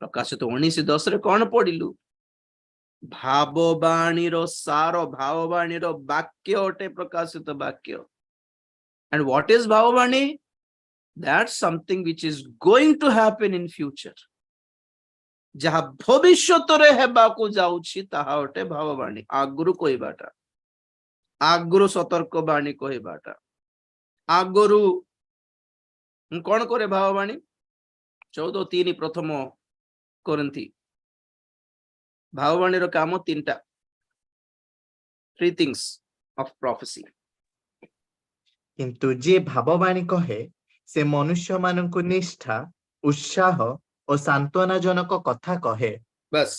ପ୍ରକାଶିତ 19:10 କଣ ପଢିଲୁ? ଭାବବାଣୀର ସାର, ଭାବବାଣୀର ବାକ୍ୟ ଅଟେ ପ୍ରକାଶିତ ବାକ୍ୟ। And what is ଭାବବାଣୀ? That's something which is going to happen in future. ଯାହା ଭବିଷ୍ୟତରେ ହେବାକୁ ଯାଉଛି ତାହା ଅଟେ ଭାବବାଣୀ। ଆଗରୁ କହିବାଟା, ଆଗରୁ ସତର୍କ ବାଣୀ କହିବାଟା, ଆଗରୁ କଣ କରେ ଭାବବାଣୀ? 14:3 ପ୍ରଥମ କରନ୍ତି। ଭାବବାଣୀର କାମ ତିନିଟା, 3 things of prophecy. କିନ୍ତୁ ଯିଏ ଭାବବାଣୀ କହେ ସେ ମନୁଷ୍ୟମାନଙ୍କୁ ନିଷ୍ଠା, ଉତ୍ସାହ ଓ ସାନ୍ତ୍ୱନାଜନକ କଥା କହେ। ବାସ୍,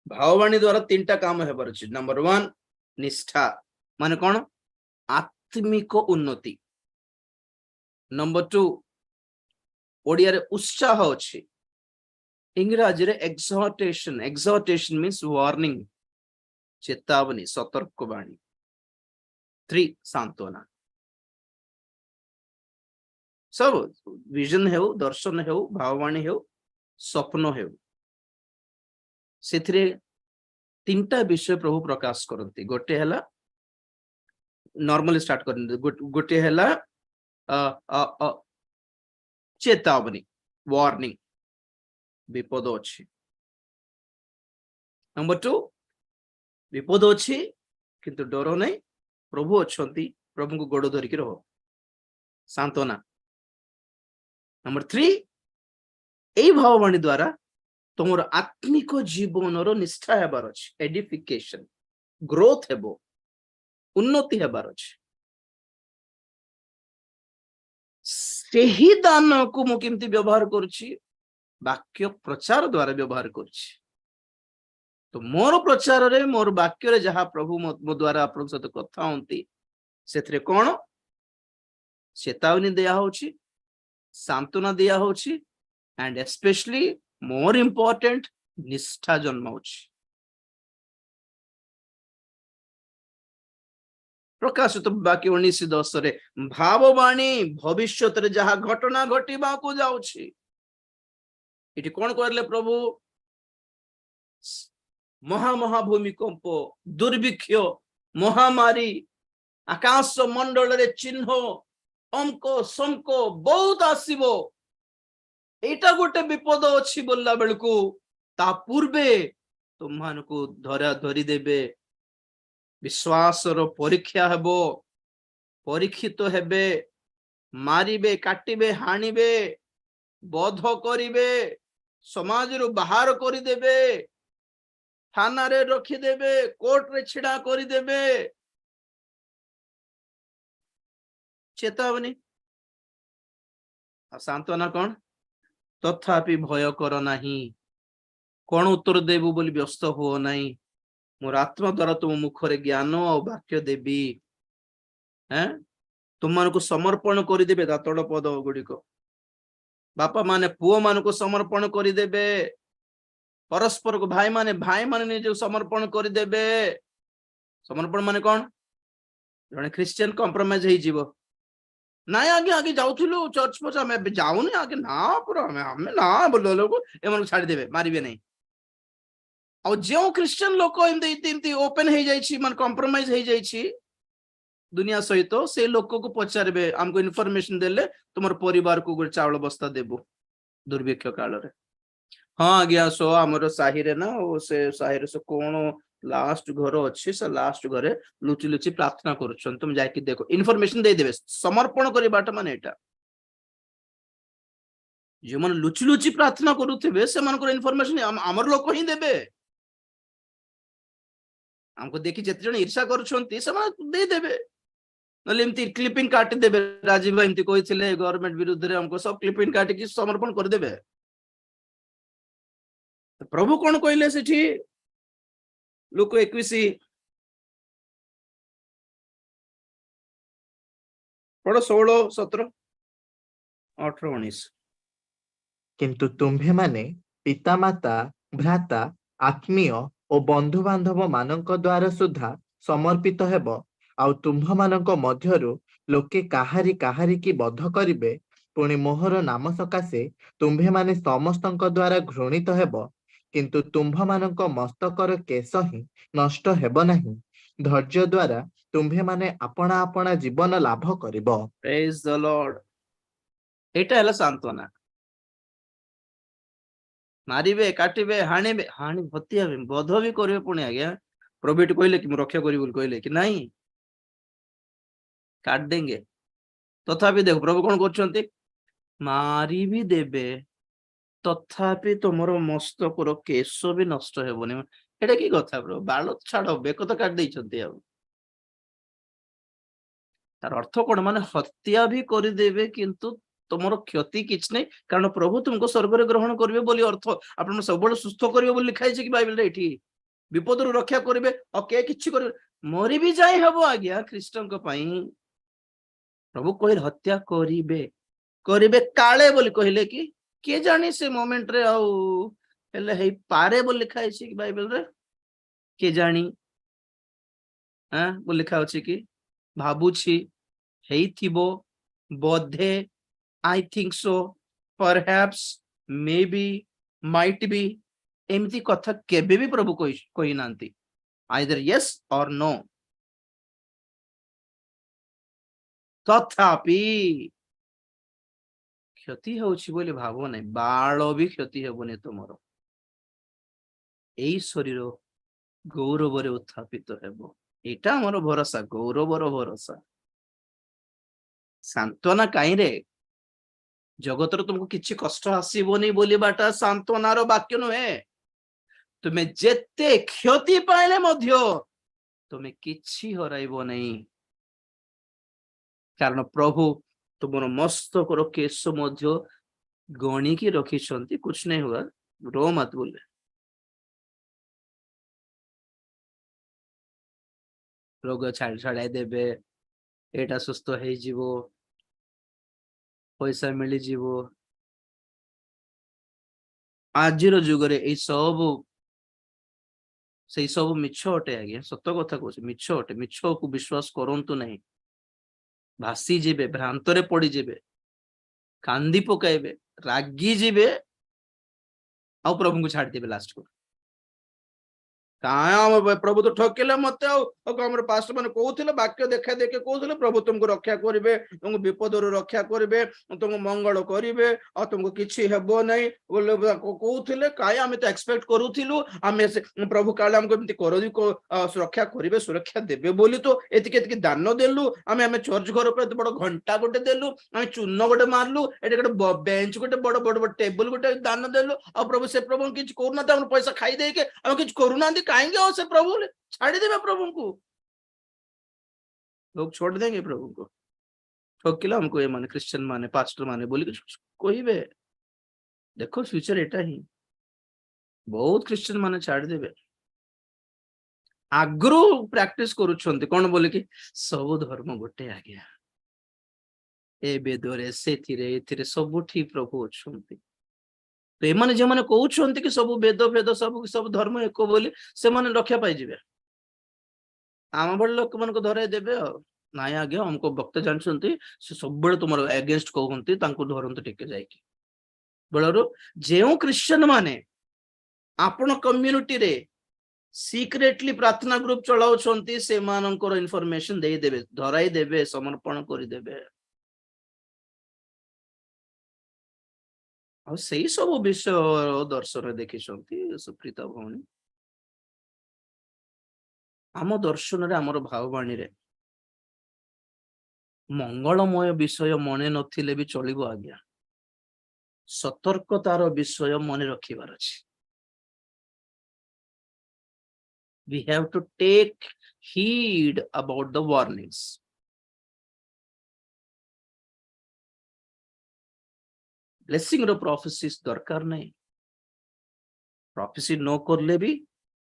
ଭାବବାଣୀ ଦ୍ୱାରା ତିନିଟା କାମ ହେବାର ଅଛି। ନମ୍ବର 1 ନିଷ୍ଠା, ମାନେ କଣ? ଆତ୍ମିକ ଉନ୍ନତି। ନମ୍ବର 2 ଓଡିଆରେ ଉତ୍ସାହ ଅଛି, ଇଂରାଜୀରେ ଏକ୍ସହର୍ଟେସନ। ଏକ୍ସହର୍ଟେସନ ମିନ୍ସ ୱାର୍ନିଂ, ଚେତାବନୀ, ସତର୍କ ବାଣୀ। 3 ସାନ୍ତ୍ୱନା। ସବୁ ଭିଜନ ହେଉ, ଦର୍ଶନ ହେଉ, ଭାବବାଣୀ ହେଉ, ସ୍ୱପ୍ନ ହେଉ, ସେଥିରେ ତିନିଟା ବିଷୟ ପ୍ରଭୁ ପ୍ରକାଶ କରନ୍ତି। ଗୋଟେ ହେଲା ନର୍ମାଲି ଷ୍ଟାର୍ଟ କରନ୍ତି, ଗୋଟେ ହେଲା ଚେତାବନୀ, ୱାର୍ନିଂ, ବିପଦ ଅଛି। ନମ୍ବର 2 ବିପଦ ଅଛି କିନ୍ତୁ ଡର ନାହିଁ, ପ୍ରଭୁ ଅଛନ୍ତି, ପ୍ରଭୁଙ୍କୁ ଗୋଡ ଧରିକି ରହ, ସାନ୍ତ୍ୱନା। ନମ୍ବର 3 ଏଇ ଭାବବାଣୀ ଦ୍ୱାରା तुम आत्मिक जीवन निष्ठा हेबार अछि, एडिफिकेशन ग्रोथ हेबो, उन्नति हेबार अछि। सेही दान को मु केमती व्यवहार करुछि, वाक्य प्रचार द्वारा व्यवहार करुछि। तो मोर प्रचार रे मोर वाक्य रे जहा प्रभु मो द्वारा आपन सहित कथा होंती सेथरे कोन चेतावनी दिया होछि, सांत्वना दिया होछि, एंड एस्पेशली मोर इंपोर्टेंट निष्ठा जन्म होछि। प्रकाशित वाक्य 19:10 रे भाववाणी भविष्यत रे जहा घटना घटिबा को जाउछि। इटी कोन करले प्रभु? महा भूमिकंप, दुर्भिक्ष, महामारी, आकाश मंडल रे चिन्ह अंक संक बहुत आसीबो। एटा गोटे विपद अछि बोलला बेलकू ता पूर्वे तुमान को धरा धरी देबे, विश्वास रो परीक्षा हेबो, परीक्षित हेबे, मारिबे, काटिबे, हानिबे, बध करिबे, समाज रो बाहर करि देबे, थाना रे रखी देबे, कोर्ट रे छिड़ा करि देबे। चेतावनी सांत्वना कौन? तथापि भय कर नाही, कौन उत्तर देबू बोली व्यस्त हो नहीं, मोर आत्मा द्वारा तुम मुखरे ज्ञान और वाक्य देवी। हैं तुम मान को समर्पण कर देबे दातड़ पद गुड़िक, बापा माने पुओ मान को समर्पण कर देबे, परस्पर को भाई माने निज समर्पण कर देबे। समर्पण माने कौन? जने क्रिश्चियन कॉम्प्रोमाइज हो जीवो नाई, आगे आगे जाउथुलु चर्च पछ हमें जाउनी आगे ना पुरा हमें ना बोलो लोग एमन को छाड़ी देबे, मारिबे नहीं। और जो क्रिश्चियन लोक इमती ओपन हो जाइछि, मन कॉम्प्रोमाइज हो जाइछि दुनिया सहित, से लोक को पचारबे हमको इन्फॉर्मेशन देले तुमर परिवार को गोटे चावल बस्ता देबो दुर्भिक्ष काल रे। हाँ आज्ञा सो हमर साही रे ना, ओ से साही रे से कोन लास्ट घर अच्छी, से लास्ट घरे लुचि लुचि प्रार्थना करुछन, तुम जाके देखो, इन्फॉर्मेशन दे देबे। समर्पण करिबाटा माने एटा, जो मन लुचि लुचि प्रार्थना करुथिबे से मानकर इन्फॉर्मेशन हमर लोक ही देबे। हमको देखि जेते जण ईर्षा करुछंती से माने दे देबे, नले एमती क्लिपिंग काटि देबे। राजीव भाई एमती कहिथिले गवर्नमेंट विरुद्ध रे हमको सब क्लिपिंग काटि कि समर्पण कर देबे। तो प्रभु कोन कहले सेठी लोक 21 पढ़ो 16 17 18 19। किंतु तुम्भे माने पितामाता भ्राता आत्मीय और बंधु बांधव मानक द्वारा सुधा समर्पित हेब, आउ तुम्भ मानक मध्यरु लोके काहारी काहारी की बध करिवे, पुणी मोहर नाम सकाशे तुम्भे माने समस्तक द्वारा घृणित हेब, किंतु तुम्भ मानक मस्तकर केश ही नष्ट हेब नाही। धैर्य द्वारा तुम्भे माने अपना अपना जीवन लाभ करिब। Praise the Lord. एटा हला सांत्वना। मारिबे, काटिबे, हानिबे, हानि भति हेबे, बध भी करिवे, पुणी आज्ञा प्रभु कहले कि रक्षा करी बोल कहले कि नहीं, काट देंगे। तथापि देखो प्रभु कौन करछंती, मारी भी देबे तथापि तुमर मस्तकर केश भी नष्ट हेबनी। एटा की कथा प्रभु? बाल छाड़, बेक तो काट देइछंती। अब तार अर्थ कौन? माने हत्या भी करदेबे किंतु तुमर क्षति किछ नहीं, कारण प्रभु तुमको स्वर्ग रे ग्रहण करिवे बोली अर्थ। आपण सब सुस्थ करिवे बोली लिखा है कि बाइबल रे, एठी विपद रु रक्षा करिवे और के किछ करिवे, मरी भी जाय हबो आज्ञा ख्रीष्टन को पई। प्रभु कहले हत्या करिवे, करिवे काले बोली कहले कि के जानी से मोमेंट रे आउ हेले हेई पारे बोली लिखा है कि बाइबल रे, के जानी हां बोली लिखा अछि कि भाबुछि हेइथिबो, बोधे, I think so, perhaps, may be, might be, एमती कथा केबे भी प्रभु कहि नांती, आइदर यस और नो। तथापि क्षति होछि बोली भाबो नहीं, बाल भी क्षति हेबोनी तुमरो, एई शरीर गौरव रे उत्थापित हेबो। एटा हमर भरोसा, गौरवर भरोसा। सांत्वना काई रे? जगतर तुमको किसी कष्ट आसबनी बोलिबाटा सांत्वनार वाक्य नुहे। तुम्हें जेते क्षति पाइले मध्य तुम्हें किछि हराइबो नहीं, कारण प्रभु तुमर मस्तकर केश मध्य गणिकी रखिछंती। कुछ नहीं हुआ, रो मत बोले। रोग छाड़ाई देबे, एटा सुस्थ है जीवो, पैसा मिली जीवो। आजिर जुगरे ए सब से सब मिछ अटे आज्ञा, सत कथा कहूँ मिछ अटे। मिछ को विश्वास करंतु नहीं, भासी जीवे, भ्रांतरे पड़ी जीवे, कांदी पकाइबे, रागी जीवे, आ प्रभु को छाड़ देबे लास्ट को। प्रभु तो ठकिले मत पास्टर मैंने कहते वाक्य देखा देखे कहते प्रभु तुमको रक्षा करेंगे, तुमको विपद रक्षा करेंगे, तुमको मंगल करेंगे और तुमको किसी हेब नहीं बोले कहते। कहीं आम तो एक्सपेक्ट करूँ आम प्रभु काले आमको रक्षा करेंगे, सुरक्षा देवे बोली तो एति दान देलु। आम आम चर्च घर पर बड़ घंटा गोटे देलु, आम चून गोटे मारलु, ये गोटे बेंच गोटे बड़ बड़ बड़ टेबल गोटे दान देलु। आ प्रभु से प्रभु किसी करूना पैसा खाई देके आम किसी करूना कहेंगे से प्रभु छाड़ी देवे। प्रभु को लोग छोड़ देंगे, प्रभु को ठोकिला हमको ये माने क्रिश्चियन माने पास्टर माने बोली कहिबे। देखो फ्यूचर एटा ही बहुत क्रिश्चियन माने छाड़ी देवे। आगरू प्रैक्टिस करूछंती कोन बोले कि सब धर्म गोटे आज्ञा, ए बेदरे से थिरे एथिरे सबुठी प्रभु अछंती। तो एमाने जे माने कहउछंती कि सब वेद वेद सब धर्म एक बोली से माने रक्षा पाई जिवे। आम बड़ लोक मन को धराई देबे नाई आज्ञा हमको वक्त जानछंती से सब बड़े तुमर अगेंस्ट कहउंती तांको धरंत टिके जायकी बळरो। जेउ क्रिश्चियन माने आपण कम्युनिटी रे सीक्रेटली प्रार्थना ग्रुप चलाउछंती से मानकर इन्फॉर्मेशन देई देबे, धराई देबे, समर्पण करि देबे। और सही सब विषय दर्शन देखी सुप्रीता भौणी आम दर्शन रे आमर भाववाणी रे मंगलमय विषय मने नथिले भी चलिबो आज्ञा, सतर्कतार विषय मने रखिबार अछि। We have to take heed about the warnings. Blessing रो प्रोफेसिस दरकार नहीं, प्रोफेसी नो करले भी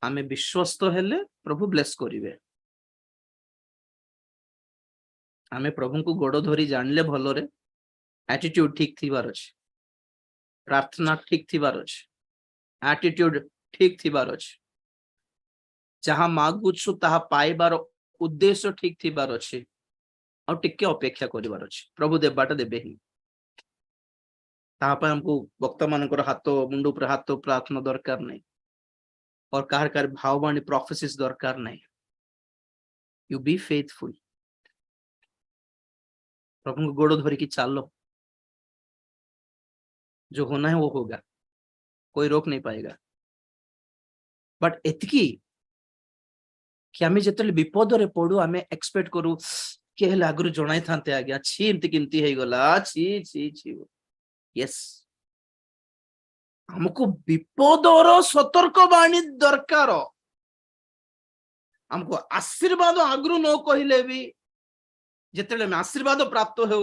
आमे विश्वस्त हेले प्रभु ब्लेस करिवे। आमे प्रभु को गोड़ धरी जानले भलरे एटीट्यूड ठीक थिबार अछि, प्रार्थना ठीक थिबार अछि, एटीट्यूड ठीक थिबार अछि, जहां मागुछु ताहा पाइबार उद्देश्य ठीक थिबार अछि, और टिके अपेक्षा करिबार अछि। प्रभु देबाटा देबे ही हमको वक्ता मानकर हाथ मुंड उपर हाथ प्रार्थना दरकार नहीं, और कार कार भाववाणी प्रोफेसिस दरकार नहीं। यू बी फेथफुल, प्रभु को गोड़ धरी की चालो, जो होना है वो होगा, कोई रोक नहीं पाएगा। बट एतकी कि आमे जेतले विपद रे पड़ू आमे एक्सपेक्ट करू के हेले आगु जणाई थांते आज्ञा छी एमती किंती हे गला छी छी छी। यस, हमको विपदर सतर्क बाणी दरकार। हमको आशीर्वाद आगु न कहले भी जेतेले हम आशीर्वाद प्राप्त हो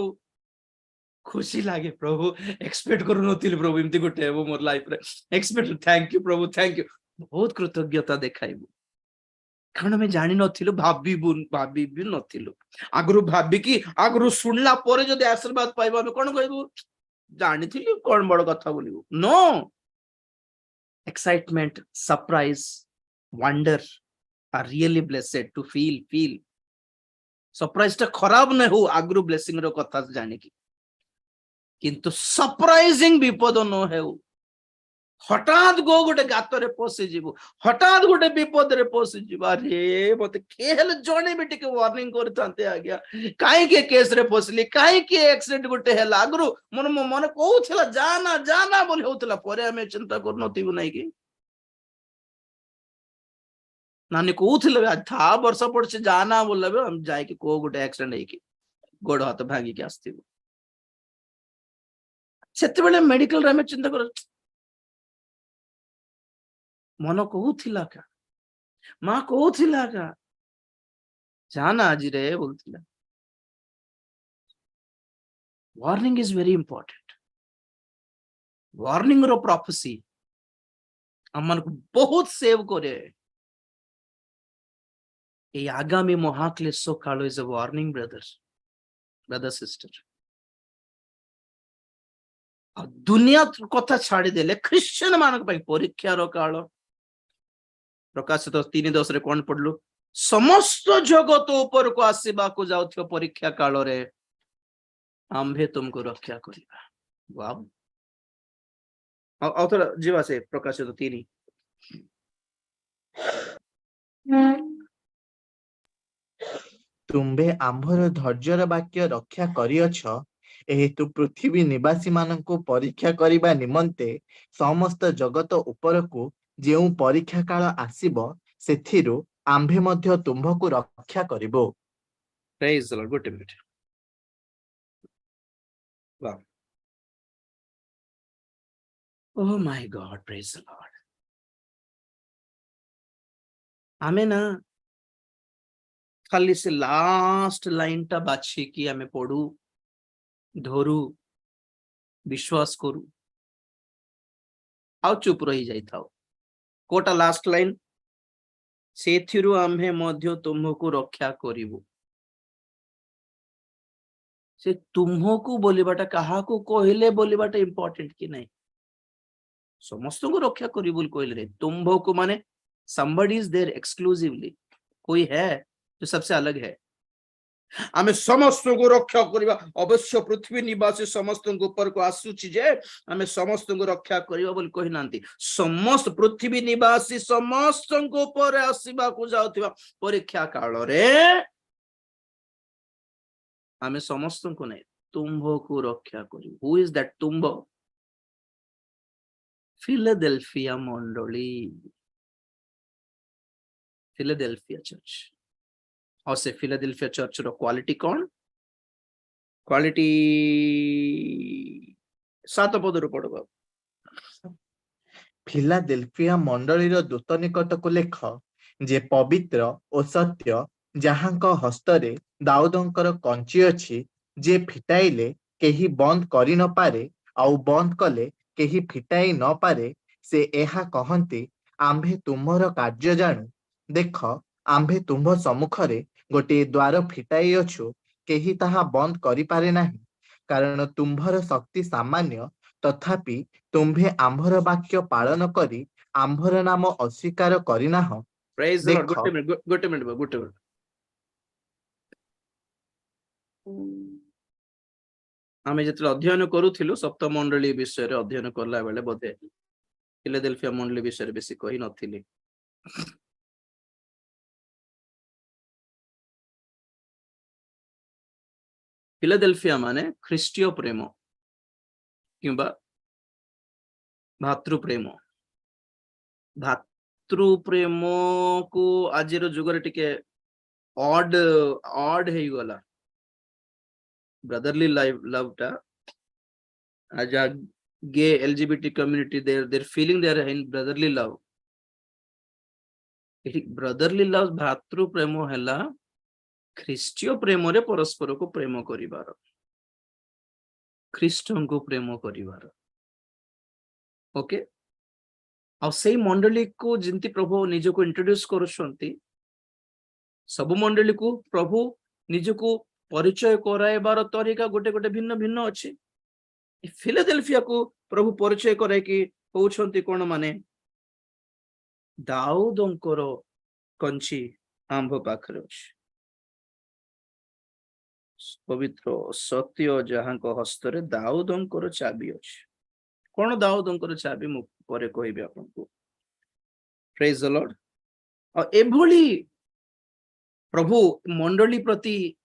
खुशी लागे। प्रभु एक्सपेक्ट करू नथिल प्रभु एमती गोटे हेबो मोर लाइफ रे, expect. Thank you Prabhu, thank you, बहुत कृतज्ञता देखाइबो। कारण मैं जानी नथिलु, भाबी भी नथिलु। आगु भाबी कि आगु सुनला परे जदि आशीर्वाद पाइबो हम कोन कहबो जानी थिलु कोन बड़ कथा बोलिबो। No, excitement, surprise, wonder are really blessed to feel. Surprise टा खराब न हो आगु ब्लेसिंग रो कथा जाने की, किंतु सरप्राइजिंग विपद न हो। हठात गो गोटे गात रे पसी जीवो, हठात गोटे विपद रे पसी जीवो। अरे मते केहल जणे भी टिके वार्निंग करथांते आज्ञा काहे के केस रे फसली, काहे के एक्सीडेंट गोटे हैला। आगु मन कहउथला जाना जाना बोली होतला, परे हमें चिंता करनथिबो नै कि नानी कहउथले आज था वर्ष पड़छ जाना बोलबे हम जाय कि को गोटे एक्सीडेंट है कि गोड़ हाथ भांगी के आस्थिबो। ସେତେବେଳେ ମେଡିକାଲ ରେ ଆମେ ଚିନ୍ତା କର ମନ କହୁଥିଲା କା ମା କହୁଥିଲା କା ଜାନା ଆଜିରେ ବୋଲୁଥିଲା। Warning is very important. Warning ର ପ୍ରଫେସି ଆମମାନଙ୍କୁ ବହୁତ ସେଭ କରେ। এই আগামী মহাক্লেশ কাল is a warning brother sister. ଆଉ ଦୁନିଆ କଥା ଛାଡିଦେଲେ ଖ୍ରୀଷ୍ଟିଆନ ମାନଙ୍କ ପାଇଁ ପରୀକ୍ଷାର କାଳ। ପ୍ରକାଶିତ 3:10 କଣ ପଢିଲୁ? ସମସ୍ତ ଜଗତ ଉପରକୁ ଆସିବାକୁ ଯାଉଥିବା ପରୀକ୍ଷା କାଳରେ ଆମ୍ଭେ ତୁମକୁ ରକ୍ଷା କରିବା। ୱାଓ। ଆଉ ଥରେ ଯିବା ସେ ପ୍ରକାଶିତ 3। ତୁମ୍ଭେ ଆମ୍ଭର ଧୈର୍ଯ୍ୟର ବାକ୍ୟ ରକ୍ଷା କରିଅଛ, ଏହେତୁ ପୃଥିବୀ ନିବାସୀ ମାନଙ୍କୁ ପରୀକ୍ଷା କରିବା ନିମନ୍ତେ ସମସ୍ତ ଜଗତ ଉପରକୁ ଯେଉଁ ପରୀକ୍ଷା କାଳ ଆସିବ, ସେଥିରୁ ଆମ୍ଭେ ମଧ୍ୟ ତୁମ୍ଭକୁ ରକ୍ଷା କରିବୁ। Praise the Lord. Good to meet you. Wow. Oh my God. Praise the Lord. ଆମେ ନା ଖାଲି ସେ ଲାଷ୍ଟ ଲାଇନ ଟା ବାଛିକି ଆମେ ପଢୁ, ଧରୁ, ବିଶ୍ୱାସ କରୁ ଆଉ ଚୁପ ରହି ଯାଇଥାଉ। କୋଟା ଲାଷ୍ଟ ଲାଇନ? ସେଥିରୁ ଆମ୍ଭେ ମଧ୍ୟ ତୁମକୁ ରକ୍ଷା କରିବୁ। ସେ ତୁମକୁ ବୋଲିବାଟା କାହାକୁ କହିଲେ ବୋଲିବାଟା ଇମ୍ପୋର୍ଟାଣ୍ଟ କି ନାହିଁ? ସମସ୍ତଙ୍କୁ ରକ୍ଷା କରିବୁ ବୋଲି କହିଲେ ତୁମକୁ ମାନେ somebody is there exclusively, कोई है जो सबसे अलग है। आमे समस्तଙ୍କୁ रक्षा करिबा, अवश्य पृथ्वी निवासी समस्तଙ୍କ ऊपर को आसुची जे आमे समस्तଙ୍କୁ रक्षा करिबा बोली कहि नांती। समस्त पृथ्वी निवासी समस्तଙ୍କ ऊपर आसीबा को जाउथिबा परीक्षा काल रे आमे समस्तଙ୍କୁ नै तुंभको रक्षा करिबु। हु इज दैट तुंभ? फिलाडेल्फिया मंडली, फिलाडेल्फिया चर्च। और से फिलाडेल्फिया चर्च रो क्वालिटी कौन? क्वालिटी 7 पदर पड़ो। फिलाडेल्फिया मंडलीर दूत निकटକୁ ଲେଖ, ଯେ ପବିତ୍ର ଓ ସତ୍ୟ, ଯାହାଙ୍କ ହସ୍ତରେ ଦାଉଦଙ୍କର କଞ୍ଚି ଅଛି, ଯେ ଫିଟାଇଲେ କେହି ବନ୍ଦ କରି ନ ପାରେ, ଆଉ ବନ୍ଦ କଲେ କେହି ଫିଟାଇ ନ ପାରେ, ସେ ଏହା କହନ୍ତି, ଆମ୍ଭେ ତୁମର କାର୍ଯ୍ୟ ଜାଣୁ। ଦେଖ, ଆମ୍ଭେ ତୁମ୍ଭ ସମ୍ମୁଖରେ ଗୋଟିଏ ଦ୍ୱାର ଫିଟାଇ ଅଛୁ, କେହି ତାହା ବନ୍ଦ କରିପାରେ ନାହିଁ, କାରଣ ତୁମ୍ଭର ଶକ୍ତି ସାମାନ୍ୟ, ତଥାପି ତୁମ୍ଭେ ଆମ୍ଭର ବାକ୍ୟ ପାଳନ କରି ଆମ୍ଭର ନାମ ଅସ୍ୱୀକାର କରିନାହ। Praise the Lord. ଦେଖ, ଗୋଟେ ମିନିଟ। ଆମେ ଯେତେବେଳେ ଅଧ୍ୟୟନ କରୁଥିଲୁ ସପ୍ତମ ମଣ୍ଡଳୀ ବିଷୟରେ ଅଧ୍ୟୟନ କଲା ବେଳେ ବୋଧେ ଫିଲାଡେଲ୍ଫିଆ ମଣ୍ଡଳୀ ବିଷୟରେ ବେଶୀ କହି ନଥିଲି। ଫିଲାଡେଲ୍ଫିଆ ମାନେ ଖ୍ରୀଷ୍ଟୀୟ ପ୍ରେମ କିମ୍ବା ଭାତୃପ୍ରେମ। ଭାତୃପ୍ରେମକୁ ଆଜିର ଯୁଗରେ ଟିକେ ଅଡ୍ ହେଇଗଲା। brotherly love ta as a gay LGBT community they're feeling they are in brotherly love. एठी brotherly love भातृ प्रेम हैला ख्रीष्टीय प्रेम रे परस्पर को प्रेम करिवार, ख्रीष्टन को प्रेम करिवार। ओके, आ सेई मंडली को जिंती प्रभु निज को इंट्रोड्यूस करूछंती, सब मंडली को प्रभु निज को परिचय कराइबार तरीका गोटे गोटे भिन्न भिन्न अच्छी। फिलाडेल्फिया को प्रभु परिचय कराई कि कहउछंती कोन माने दाऊदंकर कंची आंभ पाखरे अछि, पवित्र सत्य जहांक हस्तरे दाऊदंकर चाबी अछि। कोन दाऊदंकर चाबी मु परे कहिबे आपनको। Praise the lord. आ एभली प्रभु मंडली प्रति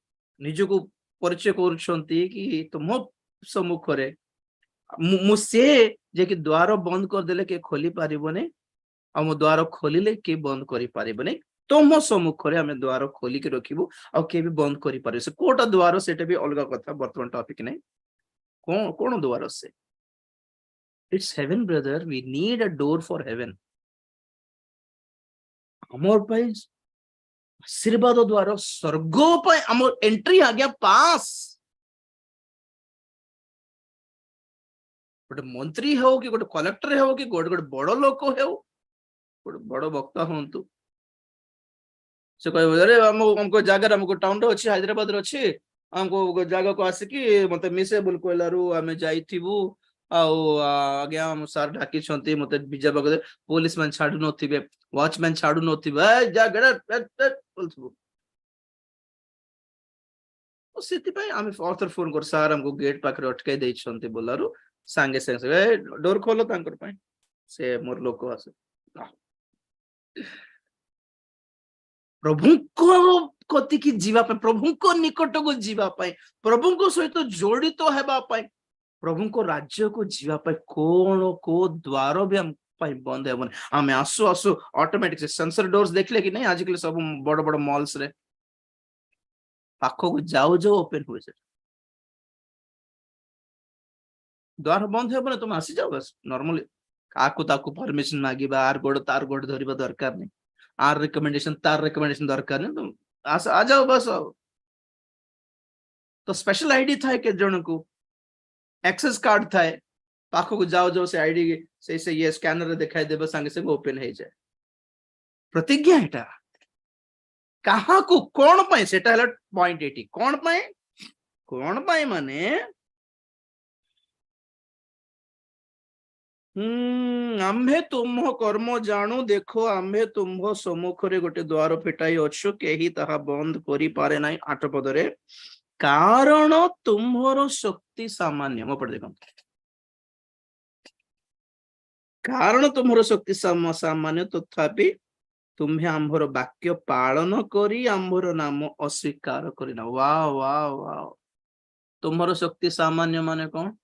निजको परिचय करुछंती कि तुम सम्मुखरे मुसे जे कि द्वार बंद कर देले के खोली पारिबने, आ मो द्वार खोलिले के बंद करि पारिबने। तुम सम्मुखरे हमें द्वार खोली के रखिबु आ के भी बंद करि पारे। से कोटा द्वार सेटा भी अलगा कथा, वर्तमान टॉपिक नै। कोन द्वार से It's heaven, brother. We need a door for heaven. ଆମର ପାଇଁ ଆଶୀର୍ବାଦ ଦ୍ୱାର ସ୍ୱର୍ଗ ପାଇଁ ଆମର ଏଣ୍ଟ୍ରି ଆଜ୍ଞା ପାସ୍। ଗୋଟେ ମନ୍ତ୍ରୀ ହେଉ କି ଗୋଟେ କଲେକ୍ଟର ହେଉ କି ଗୋଟେ ବଡ ଲୋକ ହେଉ, ଗୋଟେ ବଡ ବକ୍ତା ହୁଅନ୍ତୁ, ସେ କହିବ ଆରେ ଆମକୁ ଜାଗାରେ ଆମକୁ ଟାଉନରେ ଅଛି, ହାଇଦ୍ରାବାଦରେ ଅଛି, ଆମକୁ ଜାଗାକୁ ଆସିକି ମତେ ମିସେବୁଲ କହିଲାରୁ ଆମେ ଯାଇଥିବୁ, ଆଉ ଆଜ୍ଞା ସାର୍ ଡାକିଛନ୍ତି ମତେ ବିଜା ବଗରେ, ପୋଲିସ ମାନେ ଛାଡୁ ନଥିବେ, ୱାଚମ୍ୟାନ ଛାଡୁ ନଥିବେ, ବୋଲଥିବୁ। ସେଥିପାଇଁ ଆମେ ଅଥର ଫୋନ କରୁ, ସାର୍ ଆମକୁ ଗେଟ୍ ପାଖରେ ଅଟକାଇ ଦେଇଛନ୍ତି ବୋଲାରୁ ସାଙ୍ଗେ ସାଙ୍ଗେ ଡୋର ଖୋଲ ତାଙ୍କର ପାଇଁ, ସେ ମୋର ଲୋକ ଆସେ। ପ୍ରଭୁଙ୍କ କତିକି ଯିବା ପାଇଁ, ପ୍ରଭୁଙ୍କ ନିକଟକୁ ଯିବା ପାଇଁ, ପ୍ରଭୁଙ୍କ ସହିତ ଜଡିତ ହେବା ପାଇଁ, ପ୍ରଭୁଙ୍କ ରାଜ୍ୟକୁ ଯିବା ପାଇଁ କୋଣ କୋ ଦ୍ୱାର ବି ଆମ ପାଇଁ ବନ୍ଦ ହେବନି। ଆମେ ଆସୁ ଆସୁ ଅଟୋମେଟିକ ସେନ୍ସର ଡୋର୍ସ ଦେଖିଲେ କି ନାଇଁ, ଆଜିକାଲି ସବୁ ବଡ ବଡ ମଲ୍ସ ରେ ପାଖକୁ ଯାଉ ଯାଉ ଓପେନ ହୁଏ, ସେ ଦ୍ୱାର ବନ୍ଦ ହେବନି, ତମେ ଆସିଯାଅ ବାସ ନର୍ମାଲି। କାହାକୁ ତାକୁ ପରମିଶନ ମାଗିବା, ଆର ଗୋଡ ତାର ଗୋଡ ଧରିବା ଦରକାର ନାହିଁ, आर रिकमेंडेशन तार रिकमेंडेशन दरकार नहीं, तुम आ जाओ बस आओ। तो स्पेशल आईडी था के जन को एक्सेस कार्ड था, पाखो को जाओ जाओ से आईडी से ये स्कैनर रे दिखाई देबो, संगे संगे ओपन हो जाए। प्रतिज्ञा एटा कहा को कोन पय, सेटा हला पॉइंट एटी, कोन पय माने आम्भे तुम्ह कर्म जानू, देखो आम्भे तुम्ह सम्मुखरे गोटे द्वार फिटाई अच्छु, केही ताहा बंद करि पारे नाही। 8 पदरे कारण तुम्हर शक्ति सामान्य, मो पढ़ देखो, कारण तुम्हर शक्ति सामान्य, तथापि तुम्हें आम्भर वाक्य पालन करी आम्भर नाम अस्वीकार करिना। वाह वाह वाह, तुम्हर शक्ति सामान्य माने कौन?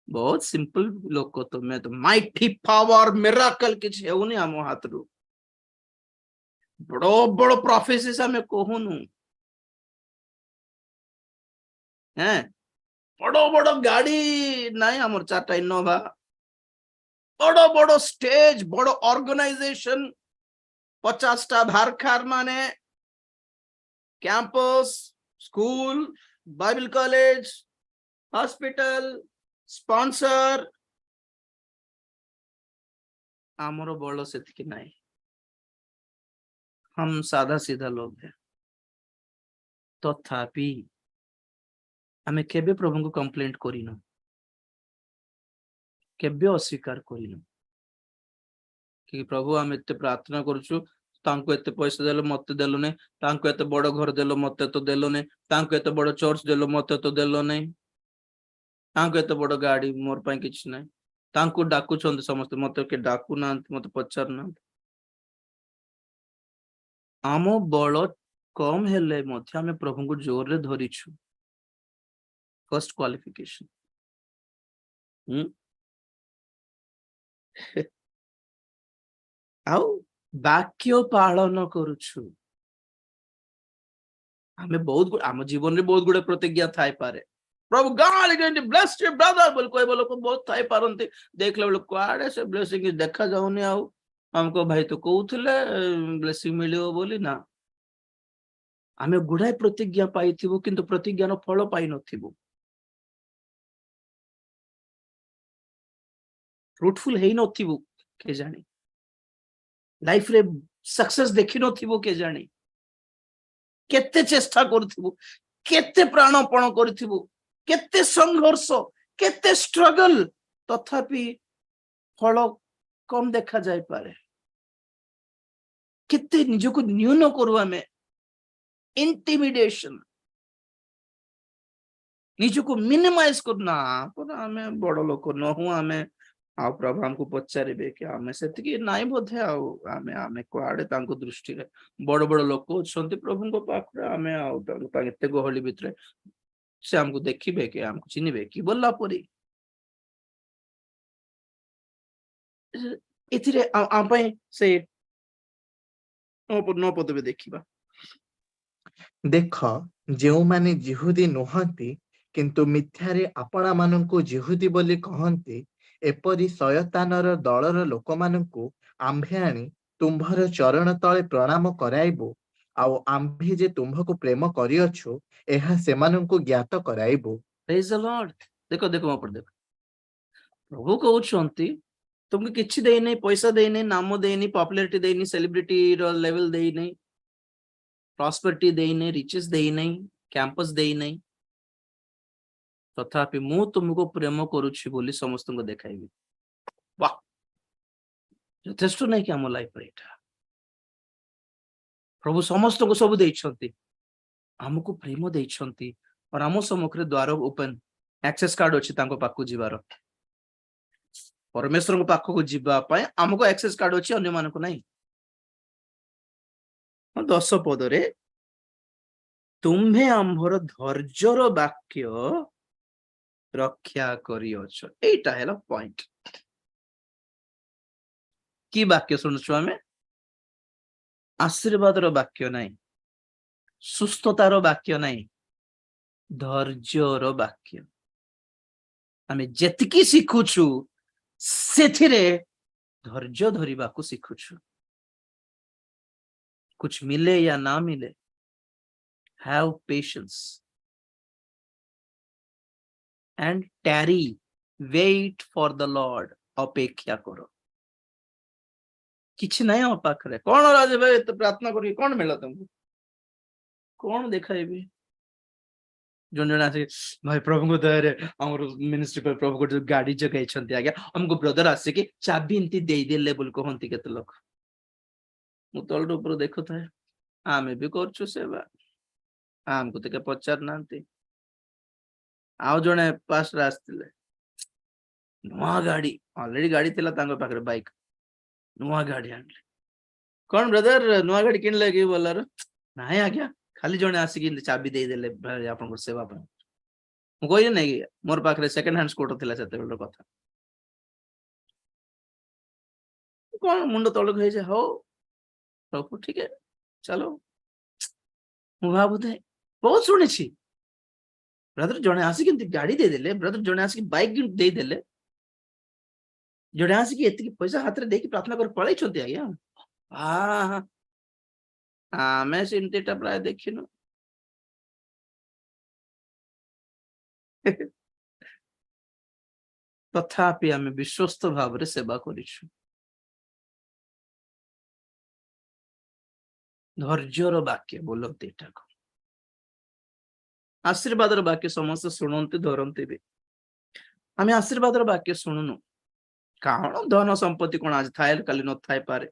बहुत सिंपल लोक, तुम्हें तो माइटी पावर मिराकल किछ हेउनी आम हाथ रु, बड़ो बड़ो प्रोफेसिस हमें कहूनु हैं, बड़ो बड़ो गाड़ी नहीं हमर 4टा इनोवा, बड़ो बड़ो स्टेज, बड़ो ऑर्गेनाइजेशन, 50टा भारखार माने, campus, school, Bible college, hospital, sponsor, आमर बड़ से नहीं, हम साधा सीधा लोग हैं। तथापि आमे केबे प्रभु को कंप्लेंट करिनु, केबे अस्वीकार करिनु कि प्रभु आम एते प्रार्थना करूछु, तांको एते पैसा देलो मते देलो नहीं, तांको एते बड़ घर देलो मते तो देलो नहीं, तांको एते बड़ चर्च देलो मते तो देलो नहीं, तांको एते बड़ गाड़ी मोर पई किछ नहीं, तांको डाकू छंद समस्त मते के डाकू ना, मते पचार ना। आम बड़ कम हेले मध्य आमे प्रभु को जोर रे धरिछु, फर्स्ट क्वालिफिकेशन। आउ वाक्य पालन करूछु, आमे बहुत आम जीवन रे बहुत गुडे प्रतिज्ञा थाई पारे, प्रभु God is going to bless your brother बोल कोई बोलो को बहुत थाई पारंती, देखले बोलो कुआडे से ब्लेसिंग देखा जाउनी। आउ हमको भाई तो कहउथिले ब्लेसिंग मिलियो बोली ना, आमे गुडाय प्रतिज्ञा पाइथिबो किंतु प्रतिज्ञार फल पाइ नथिबो, फ्रूटफुल हेई नथिबो के जानी, लाइफ रे सक्सेस देखि नथिबो के जानी, केते चेष्टा करथिबो, केते प्राणपण करथिबो, केते संघर्ष, केते स्ट्रगल, तथापि फल कम देखा जाय पारे। केते निजको न्यून करू आमे, इंटिमिडेशन, निजको मिनिमाइज करना, पर आमे बड़ लोक न हूं, आमे आ प्रभु हमको पचारे कि आमे सेतिकी नाइ बोधे, आमे आमे कुआडे तांको दृष्टि रे बड़ बड़ लोक छंती प्रभु को पाखरे, आमे आ तांको एते गहली भितरे से हमको देखिबे कि हमको चिनिबे कि बोलला परी एथिरे आ पई से न पदबे देखिबा। देख, जो माने जिहुदी नुहंती किंतु मिथ्यारे आपणा मानंकु जिहुदी बोली कहंती, ଏପରି ଶୟତାନର ଦଳର ଲୋକମାନଙ୍କୁ ଆମ୍ଭେ ଆଣି ତୁମ୍ଭର ଚରଣ ତଳେ ପ୍ରଣାମ କରାଇବୁ, ଆଉ ଆମ୍ଭେ ଯେ ତୁମ୍ଭକୁ ପ୍ରେମ କରିଅଛୁ ଏହା ସେମାନଙ୍କୁ ଜ୍ଞାତ କରାଇବୁ। Praise the Lord. ଦେଖ ଦେଖ ମୋ ଉପରେ ଦେଖ, ପ୍ରଭୁ କହୁଛନ୍ତି ତୁମକୁ କିଛି ଦେଇନି, ପଇସା ଦେଇନି, ନାମ ଦେଇନି, ପପୁଲାରିଟି ଦେଇନି, ସେଲିବ୍ରିଟି ର ଲେଭେଲ ଦେଇନି, ପ୍ରସ୍ପରିଟି ଦେଇନି, ରିଚେସ୍ ଦେଇନି, କ୍ୟାମ୍ପସ ଦେଇନି, ତଥାପି ମୁଁ ତୁମକୁ ପ୍ରେମ କରୁଛି ବୋଲି ସମସ୍ତଙ୍କୁ ଦେଖାଇବି। ବାଃ, ଯଥେଷ୍ଟ ନାହିଁ କି ଆମ ଲାଇଫରେ ଏଇଟା? ପ୍ରଭୁ ସମସ୍ତଙ୍କୁ ସବୁ ଦେଇଛନ୍ତି, ଆମକୁ ପ୍ରେମ ଦେଇଛନ୍ତି, ଆଉ ଆମ ସମ୍ମୁଖରେ ଦ୍ୱାର ଓପେନ, ଆକ୍ସେସ କାର୍ଡ ଅଛି ତାଙ୍କ ପାଖକୁ ଯିବାର। ପରମେଶ୍ୱରଙ୍କ ପାଖକୁ ଯିବା ପାଇଁ ଆମକୁ ଆକ୍ସେସ କାର୍ଡ ଅଛି, ଅନ୍ୟମାନଙ୍କୁ ନାହିଁ। 10 ପଦରେ ତୁମ୍ଭେ ଆମ୍ଭର ଧୈର୍ଯ୍ୟର ବାକ୍ୟ ରକ୍ଷା କରିଅଛ, ଏଇଟା ହେଲା ପଏଣ୍ଟ। କି ବାକ୍ୟ ଶୁଣୁଛୁ ଆମେ? ଆଶୀର୍ବାଦର ବାକ୍ୟ ନାହିଁ, ସୁସ୍ଥତାର ବାକ୍ୟ ନାହିଁ, ଧୈର୍ଯ୍ୟର ବାକ୍ୟ। ଆମେ ଯେତିକି ଶିଖୁଛୁ ସେଥିରେ ଧୈର୍ଯ୍ୟ ଧରିବାକୁ ଶିଖୁଛୁ। कुछ मिले या ना मिले, have patience and tarry, wait for the Lord, ଅପେକ୍ଷା କର। କିଛି ନାହିଁ ଆମ ପାଖରେ, କଣ ରାଜ ଭାଇ ଏତେ ପ୍ରାର୍ଥନା କରିକି କଣ ମିଳିଲା ତମକୁ, କଣ ଦେଖାଇବି? ଜଣେ ଜଣେ ଆସିକି ଭାଇ ପ୍ରଭୁଙ୍କ ଦୟାରେ ଆମର ମିନିଷ୍ଟ୍ରି ପାଇଁ ପ୍ରଭୁ ଗୋଟେ ଗାଡି ଜଗାଇଛନ୍ତି ଆଜ୍ଞା, ଆମକୁ ବ୍ରଦର ଆସିକି ଚାବି ଏମିତି ଦେଇଦେଲେ ବୋଲି କହନ୍ତି କେତେ ଲୋକ। ମୁଁ ତଳରୁ ଉପରୁ ଦେଖୁଥାଏ, ଆମେ ବି କରୁଛୁ ସେବା, ଆମକୁ ଟିକେ ପଚାରୁନାହାନ୍ତି। ଆଉ ଜଣେ ପାଷ୍ଟର ଆସିଥିଲେ, ନୂଆ ଗାଡି, ଅଲରେଡି ଗାଡି ଥିଲା ତାଙ୍କ ପାଖରେ, ବାଇକ୍, ନୂଆ ଗାଡି ଆଣିଲେ। କଣ ବ୍ରଦର ନୂଆ ଗାଡି କିଣିଲେ କି ବୋଲାର? ନାଇଁ ଆଜ୍ଞା, ଖାଲି ଜଣେ ଆସିକି ଚାବି ଦେଇଦେଲେ ଆପଣଙ୍କର ସେବା ପାଇଁ। ମୁଁ କହିଲି ନାଇଁ କି ମୋର ପାଖରେ ସେକେଣ୍ଡ ହ୍ୟାଣ୍ଡ ସ୍କୁଟର ଥିଲା ସେତେବେଳର କଥା। କଣ ମୁଣ୍ଡ ତଳକୁ ହେଇଯାଏ, ହଉ ପ୍ରଭୁ ଠିକ ଚାલો। ମୁଁ ଭାବୁଥାଏ ବହୁତ ଶୁଣିଛି, ବ୍ରଦର ଜଣେ ଆସିକି ଏମିତି ଗାଡି ଦେଇଦେଲେ, ବ୍ରଦର ଜଣେ ଆସିକି ବାଇକ୍ ଦେଇଦେଲେ, ଜଣେ ଆସିକି ଏତିକି ପଇସା ହାତରେ ଦେଇକି ପ୍ରାର୍ଥନା କରି ପଳେଇଛନ୍ତି ଆଜ୍ଞା। ଆମେ ସେମିତିଟା ପ୍ରାୟ ଦେଖିନୁ। ତଥାପି ଆମେ ବିଶ୍ୱସ୍ତ ଭାବରେ ସେବା କରିଛୁ। ଧୈର୍ଯ୍ୟର ବାକ୍ୟ ବୋଲନ୍ତି ଏଟାକୁ। ଆଶୀର୍ବାଦର ବାକ୍ୟ ସମସ୍ତେ ଶୁଣନ୍ତି, ଧରନ୍ତି ବି। ଆମେ ଆଶୀର୍ବାଦର ବାକ୍ୟ ଶୁଣୁନୁ। କାରଣ ଧନ ସମ୍ପତ୍ତି କଣ ଆଜି ଥାଏ କାଲି ନଥାଇପାରେ,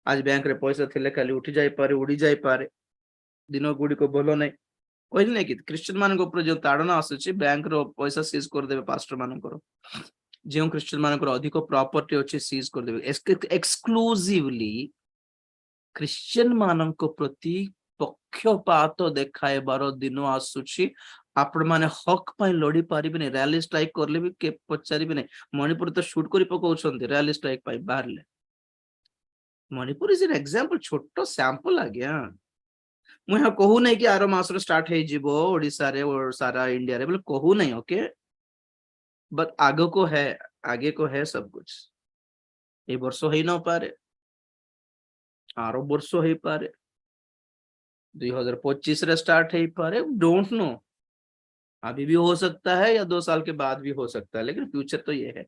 ଆଜି ବ୍ୟାଙ୍କରେ ପଇସା ଥିଲେ କାଲି ଉଠି ଯାଇପାରେ, ଉଡି ଯାଇପାରେ, ଦିନ ଗୁଡିକ ଭଲ ନାହିଁ। କହିଲି ନାଇଁ କି ଖ୍ରୀଷ୍ଟିଆନ ମାନଙ୍କ ଉପରେ ଯୋଉ ତାଡନା ଆସୁଛି, ବ୍ୟାଙ୍କର ପଇସା ସିଜ୍ କରିଦେବେ, ପାଷ୍ଟର ମାନଙ୍କର ଯେଉଁ ଖ୍ରୀଷ୍ଟିଆନ ମାନଙ୍କର ଅଧିକ ପ୍ରପର୍ଟି ଅଛି ସିଜ୍ କରିଦେବେ। ଏକ୍ସକ୍ଲୁସିଭଲି ଖ୍ରୀଷ୍ଟିଆନ ମାନଙ୍କ ପ୍ରତି ପକ୍ଷପାତ ଦେଖାଇବାର ଦିନ ଆସୁଛି। ଆପଣ ମାନେ ହକ୍ ପାଇଁ ଲଢି ପାରିବେନି, ରାଲି ଷ୍ଟ୍ରାଇକ କରିଲେ ବି କେ ପଚାରିବେନି। ମଣିପୁର ତ ସୁଟ କରି ପକାଉଛନ୍ତି ରାଲି ଷ୍ଟ୍ରାଇକ ପାଇଁ ବାହାରିଲେ। ମଣିପୁର ଇଜ ଏନ୍ ଏକ୍ସାମ୍ପଲ, ଛୋଟ ସ୍ୟାମ୍ପଲ ଆଜ୍ଞା। ମୁଁ ଏହା କହୁନାହିଁ କି ଆର ମାସରେ ଷ୍ଟାର୍ଟ ହେଇଯିବ ଓଡିଶାରେ ସାରା ଇଣ୍ଡିଆରେ ବୋଲେ କହୁନାହିଁ, ଓକେ, ବଟ୍ ଆଗକୁ है, आगे को है सब कुछ। ଏ ବର୍ଷ ହେଇ ନପାରେ, ଆର ବର୍ଷ ହେଇପାରେ, 2025 रे स्टार्ट ହେଇପାରେ, डोंट नो, अभी भी हो सकता है या 2 साल के बाद भी हो सकता है, लेकिन फ्यूचर तो ये है।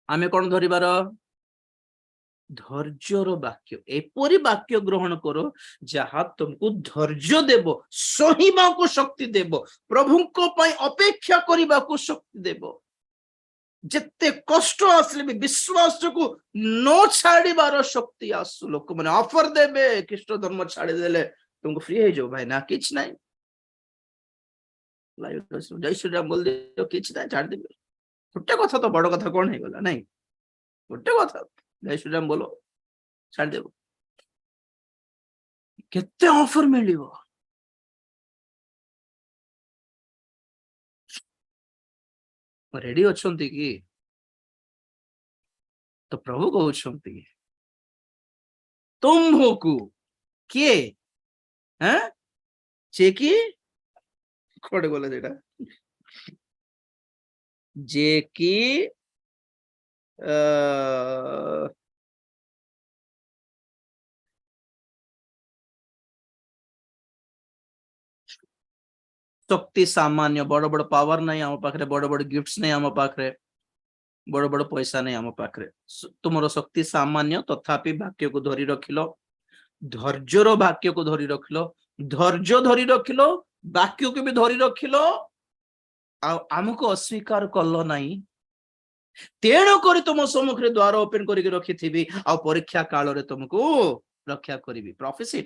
आमे कौन धरिबार? ଧୈର୍ଯ୍ୟର ବାକ୍ୟ। ଏପରି ବାକ୍ୟ ଗ୍ରହଣ କର ଯାହା ତୁମକୁ ଧୈର୍ଯ୍ୟ ଦେବ, ସହିବାକୁ ଶକ୍ତି ଦେବ, ପ୍ରଭୁଙ୍କ ପାଇଁ ଅପେକ୍ଷା କରିବାକୁ ଶକ୍ତି ଦେବ। ଯେତେ କଷ୍ଟ ଆସିଲେ ବି ବିଶ୍ୱାସକୁ ନ ଛାଡିବାର ଶକ୍ତି ଆସୁ। ଲୋକମାନେ ଅଫର ଦେବେ, ଖ୍ରୀଷ୍ଟ ଧର୍ମ ଛାଡିଦେଲେ ତୁମକୁ ଫ୍ରି ହେଇଯିବ ଭାଇ, ନା କିଛି ନାହିଁ, ଜୟ ଶ୍ରୀରାମ ବୋଲିଦିଅ, କିଛି ନାହିଁ, ଛାଡିଦେବେ। ଗୋଟେ କଥା ତ ବଡ କଥା କଣ ହେଇଗଲା, ନାଇଁ ଗୋଟେ କଥା, ଜୟ ଶ୍ରୀରାମ ବୋलो, ଛାଡିଦେବ। କେତେ ଅଫର ମିଳିବ? ରେଡି ଅଛନ୍ତି କି? ତ ପ୍ରଭୁ କହୁଛନ୍ତି ତୁମ୍ଭକୁ କିଏ ଯେ କି କୋଉଠି ଗଲେ ସେଇଟା, ଯେ କି शक्ति सामान्य, बड़ बड़ पावर नहीं आम पाखरे, बड़ बड़ गिफ्ट्स नहीं आम पाखरे, बड़ बड़ पैसा नहीं आम पाखरे, तुमर शक्ति सामान्य तथापि वाक्य को धरी रखिलो, धैर्यर वाक्य को धरी रखिलो, धैर्य धरी रखिलो, वाक्य को भी धरी रखिलो, आमको अस्वीकार कल नहीं, तेणु करी तुम सम्मुख द्वार ओपन करके रखी आ परीक्षा काल रे तुमको रक्षा करी। प्रोफेसी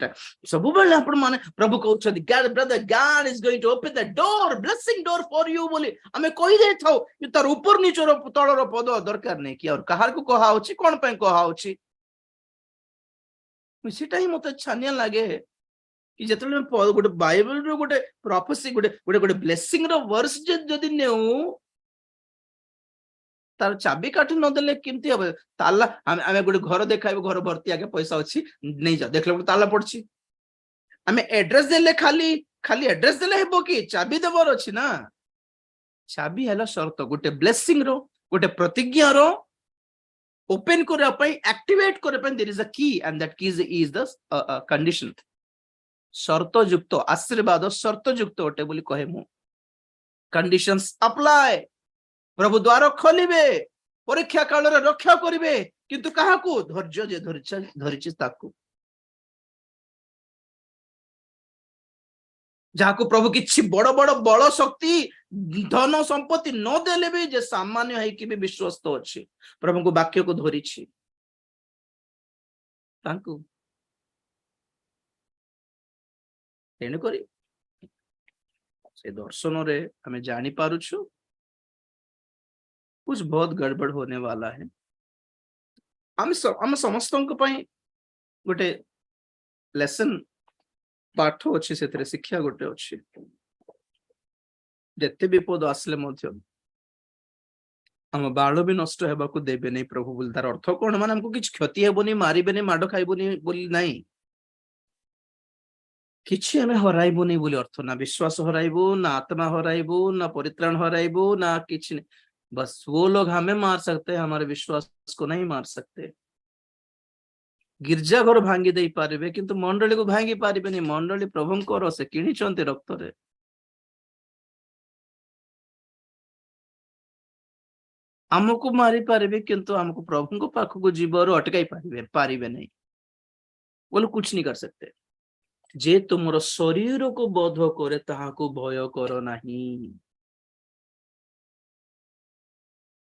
सब बेले आपण माने प्रभु कहउछथि God brother God is going to open the door, blessing door for you बोली हमें कहि दे थाओ कि तार ऊपर नीचर तळर पद दरकार नै कि और कहार को कहा होछि कोन पे कहा होछि। सेटा ही मते छानिया लागे कि जेतले गोटे बाइबल रो गोटे प्रोफेसी गोटे गोटे गोटे ब्लेसिंग रो वर्स जदी नेउ तार चाबी काठी न देले केमती हम ताला हमें गोटे घर देखाइबो, घर भर्ती आगे पैसा अछि नहीं जा देखले ताला पड़छि, हमें एड्रेस देले खाली खाली एड्रेस देले हेबो कि चाबी देवर अछि ना। चाबी हैला शर्त गोटे ब्लेसिंग रो गोटे प्रतिज्ञा रो ओपन करे पई एक्टिवेट करे पई देयर इज अ की एंड दैट की इज द कंडीशन। शर्त युक्त आशीर्वाद शर्त युक्त ओटे बोली कहे मु कंडीशंस अप्लाई। प्रभु द्वार खोलिबे, परीक्षा काल रे रक्षा करिवे, किंतु काहाकू धैर्य जे धरिछि ताकू, जाहाकू प्रभु किछि बड़ बड़ बल शक्ति धन संपत्ति न देले भी जे सामान्य है कि भी विश्वस्त अछि, प्रभु को वाक्य को धरिछि ताकू। तेणु करी से दर्शन रे हमें जानी पारुछु कुछ बहुत गड़बड़ होने वाला है। हम समस्तों को पई गोटे लेसन पाठ अच्छी से शिक्षा गोटे अच्छी जेते विपद आसले मध्य हम बाल भी नष्ट हेबा को देबे नहीं प्रभु बोल। तार अर्थ कोन माने हमको किछ क्षति हेबोनी, मारिबेनी, माडो खाइबोनी बोली नहीं, किछि हमें हराइबोनी बोली अर्थ ना। विश्वास हराइबो ना, आत्मा हराइबो ना, परित्राण हराइबो ना, किछि नहीं। बस वो लोग हमें मार सकते हैं, हमारे विश्वास को नहीं मार सकते। गिरजा घर भांगी दे पारिबे किंतु मंडली को भांगी पारिबे नहीं। मंडली प्रभुंकर से किणिचंती रक्त रे। हमको मारी पारिबे किंतु हमको प्रभु को पाख को जीवर अटकाई पारिबे नहीं, वो लोग कुछ नहीं कर सकते। जे तुमरो शरीर को बोध करे ताहाको भय करो नहीं।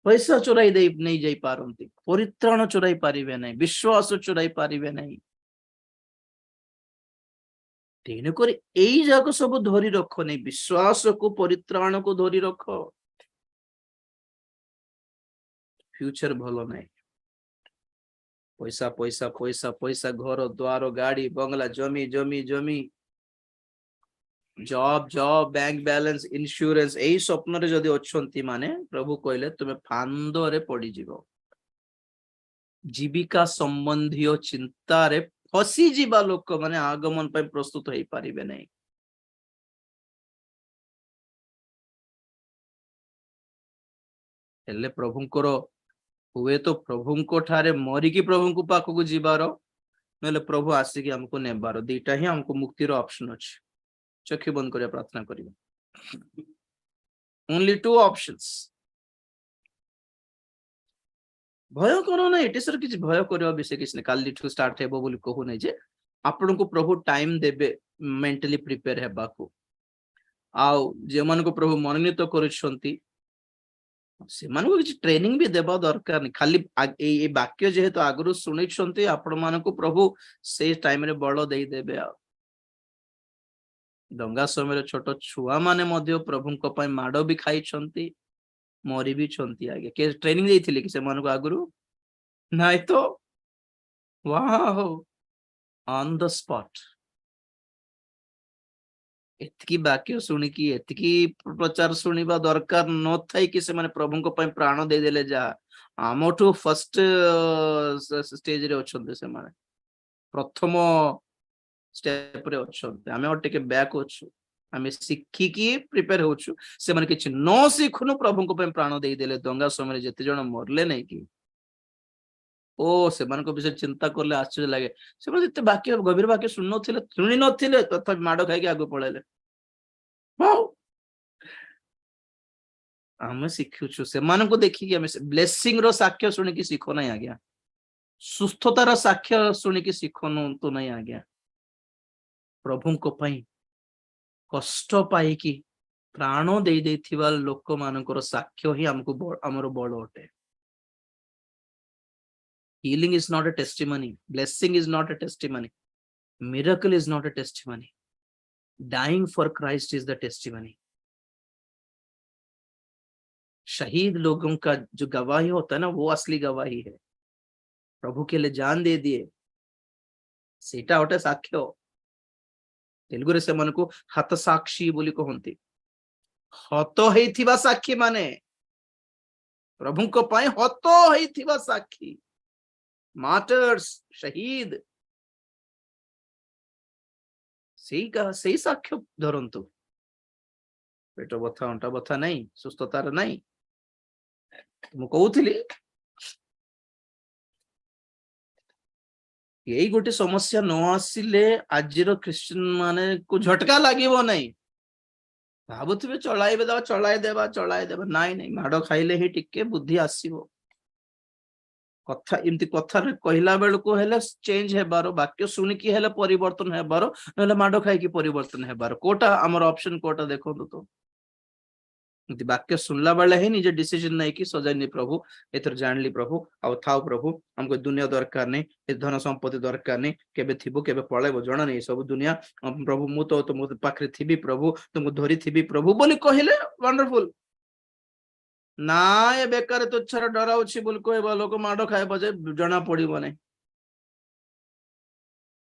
पैसा चोराई दे नहीं जाई पारंती, परित्राण चोराई पारिबे नहीं, विश्वास चोराई पारिबे नहीं। तेणु करी एई जाक सब धरी रख नहीं, विश्वास को परित्राण को धरी रख, फ्यूचर भलो नहीं। पैसा पैसा पैसा पैसा, घर द्वार गाड़ी बंगला, जमी जमी जमी, job job, bank balance, insurance, यही स्वप्न रे जदि अछंती माने प्रभु कहले तुमे फांदो रे पड़ी जीवो। जीविका संबंधी चिंता रे फसी जीवा लोक माने आगमन पे प्रस्तुत होई पारिबे नहीं। हेले प्रभुंकर हुए तो प्रभुंको ठारे मरी की प्रभु को पाख को जीवार नले प्रभु आसिकी हमको नेबार, दीटा ही हमको मुक्तिर ऑप्शन अछि। चक्षु बंद करिया प्रार्थना करिबा। Only two options. भय करो ना, एटे सर किछ भय करबा विषय किछ ने, काली ठू स्टार्ट हेबो बोली कहू नै जे आपन को प्रभु टाइम देबे मेंटली प्रिपेयर हेबा को। आउ जे मन को प्रभु मनोनीत करछंती से मन को किछ ट्रेनिंग भी देबा दरकार नहीं। खाली ए वाक्य जेहेतु आगरु सुनिछंती आपन मन को प्रभु से टाइम रे बळ देई देबे। आ दंगा समय छोट छुआ माने मध्य प्रभु को पय माडो भी खाई छंती, मरी भी छंती। आगे के ट्रेनिंग देइथिले कि से मन को आगरु नाही तो वाओ ऑन द स्पॉट एतकी वाक्य सुनी कि एतकी प्रचार सुनिबा दरकार न थाई कि से माने प्रभु को पय प्राण दे देले। जा आमठू फर्स्ट स्टेज रे अछंते, से माने प्रथम स्टेप रे अछंते, आमे और टिके बैक होछु। आमे सिक्खी की प्रिपेयर होछु, से माने किछ न सिखुनु प्रभु को पय प्राण दे देले। दंगा समय जेते जण मरले नै कि ଓ ସେମାନଙ୍କ ବିଷୟରେ ଚିନ୍ତା କଲେ ଆଶ୍ଚର୍ଯ୍ୟ ଲାଗେ। ସେମାନେ ଏତେ ବାକ୍ୟ ଗଭୀର ବାକ୍ୟ ଶୁଣି ନଥିଲେ ତଥାପି ମାଡ ଖାଇକି ଆଗକୁ ପଳେଇଲେ। ଆମେ ଶିଖୁଛୁ ସେମାନଙ୍କୁ ଦେଖିକି, ଆମେ ବ୍ଲେସିଂ ର ସାକ୍ଷ୍ୟ ଶୁଣିକି ଶିଖ ନାହିଁ ଆଜ୍ଞା, ସୁସ୍ଥତାର ସାକ୍ଷ୍ୟ ଶୁଣିକି ଶିଖନ୍ତୁ ନାହିଁ ଆଜ୍ଞା। ପ୍ରଭୁଙ୍କ ପାଇଁ କଷ୍ଟ ପାଇକି ପ୍ରାଣ ଦେଇଥିବା ଲୋକମାନଙ୍କର ସାକ୍ଷ୍ୟ ହିଁ ଆମକୁ ଆମର ବଳ ଅଟେ। Healing is not a testimony. Blessing is not a testimony. Miracle is not a testimony. Dying for Christ is the testimony. शहीद लोगों का जो गवाही होता है ना, वो असली गवाही है। प्रभु के लिए जान दे दिए, सेटा होटे साक्ष्य। तेलुगुरे से मन को हत साक्षी बोली कहती, हत हेइथिबा साक्षी माने प्रभु को पाए हत हेइथिबा साक्षी, मार्टर्स, शहीद, ସେଇ ସାକ୍ଷ୍ୟ ଧରନ୍ତୁ। ପେଟ ବଥା, ଅଣ୍ଟା ବଥା ନାହିଁ, ସୁସ୍ଥତାର ନାହିଁ। ମୁଁ କହୁଥିଲି ଏଇ ଗୋଟେ ସମସ୍ୟା ନ ଆସିଲେ ଆଜିର ଖ୍ରୀଷ୍ଟିଆନ ମାନଙ୍କୁ ଝଟକା ଲାଗିବ ନାହିଁ। ଭାବୁଥିବେ ଚଳାଇଦେବା। ନାଇଁ ମାଡ ଖାଇଲେ ହିଁ ଟିକେ ବୁଦ୍ଧି ଆସିବ। କଥା ଏମିତି କଥାରେ କହିଲା ବେଳକୁ ହେଲେ ଚେଞ୍ଜ ହେବାର, ବାକ୍ୟ ଶୁଣିକି ହେଲେ ପରିବର୍ତ୍ତନ ହେବାର, ନହେଲେ ମାଡ ଖାଇକି ପରିବର୍ତ୍ତନ ହେବାର। କୋଉଟା ଆମର ଅପସନ, କୋଉଟା ଦେଖନ୍ତୁ ତ। ଏମିତି ବାକ୍ୟ ଶୁଣିଲା ବେଳେ ହିଁ ନିଜେ ଡିସିଜନ ନେଇକି ସଜାଇନି, ପ୍ରଭୁ ଏଥର ଜାଣିଲି ପ୍ରଭୁ, ଆଉ ଥାଉ ପ୍ରଭୁ, ଆମକୁ ଦୁନିଆ ଦରକାର ନାହିଁ, ଏ ଧନ ସମ୍ପତ୍ତି ଦରକାର ନାହିଁ, କେବେ ଥିବ କେବେ ପଳେଇବ ଜଣା ନାହିଁ ସବୁ ଦୁନିଆ। ପ୍ରଭୁ ମୁଁ ତ ମୋ ପାଖରେ ଥିବି ପ୍ରଭୁ, ତୁମକୁ ଧରିଥିବି ପ୍ରଭୁ ବୋଲି କହିଲେ ୱଣ୍ଡରଫୁଲ। ନା ଏ ବେକାର ତୁଚ୍ଛାର ଡରାଉଛି ବୋଲି କହିବ ଲୋକ, ମାଡ ଖାଇବ ଯେ ଜଣା ପଡିବ ନାହିଁ।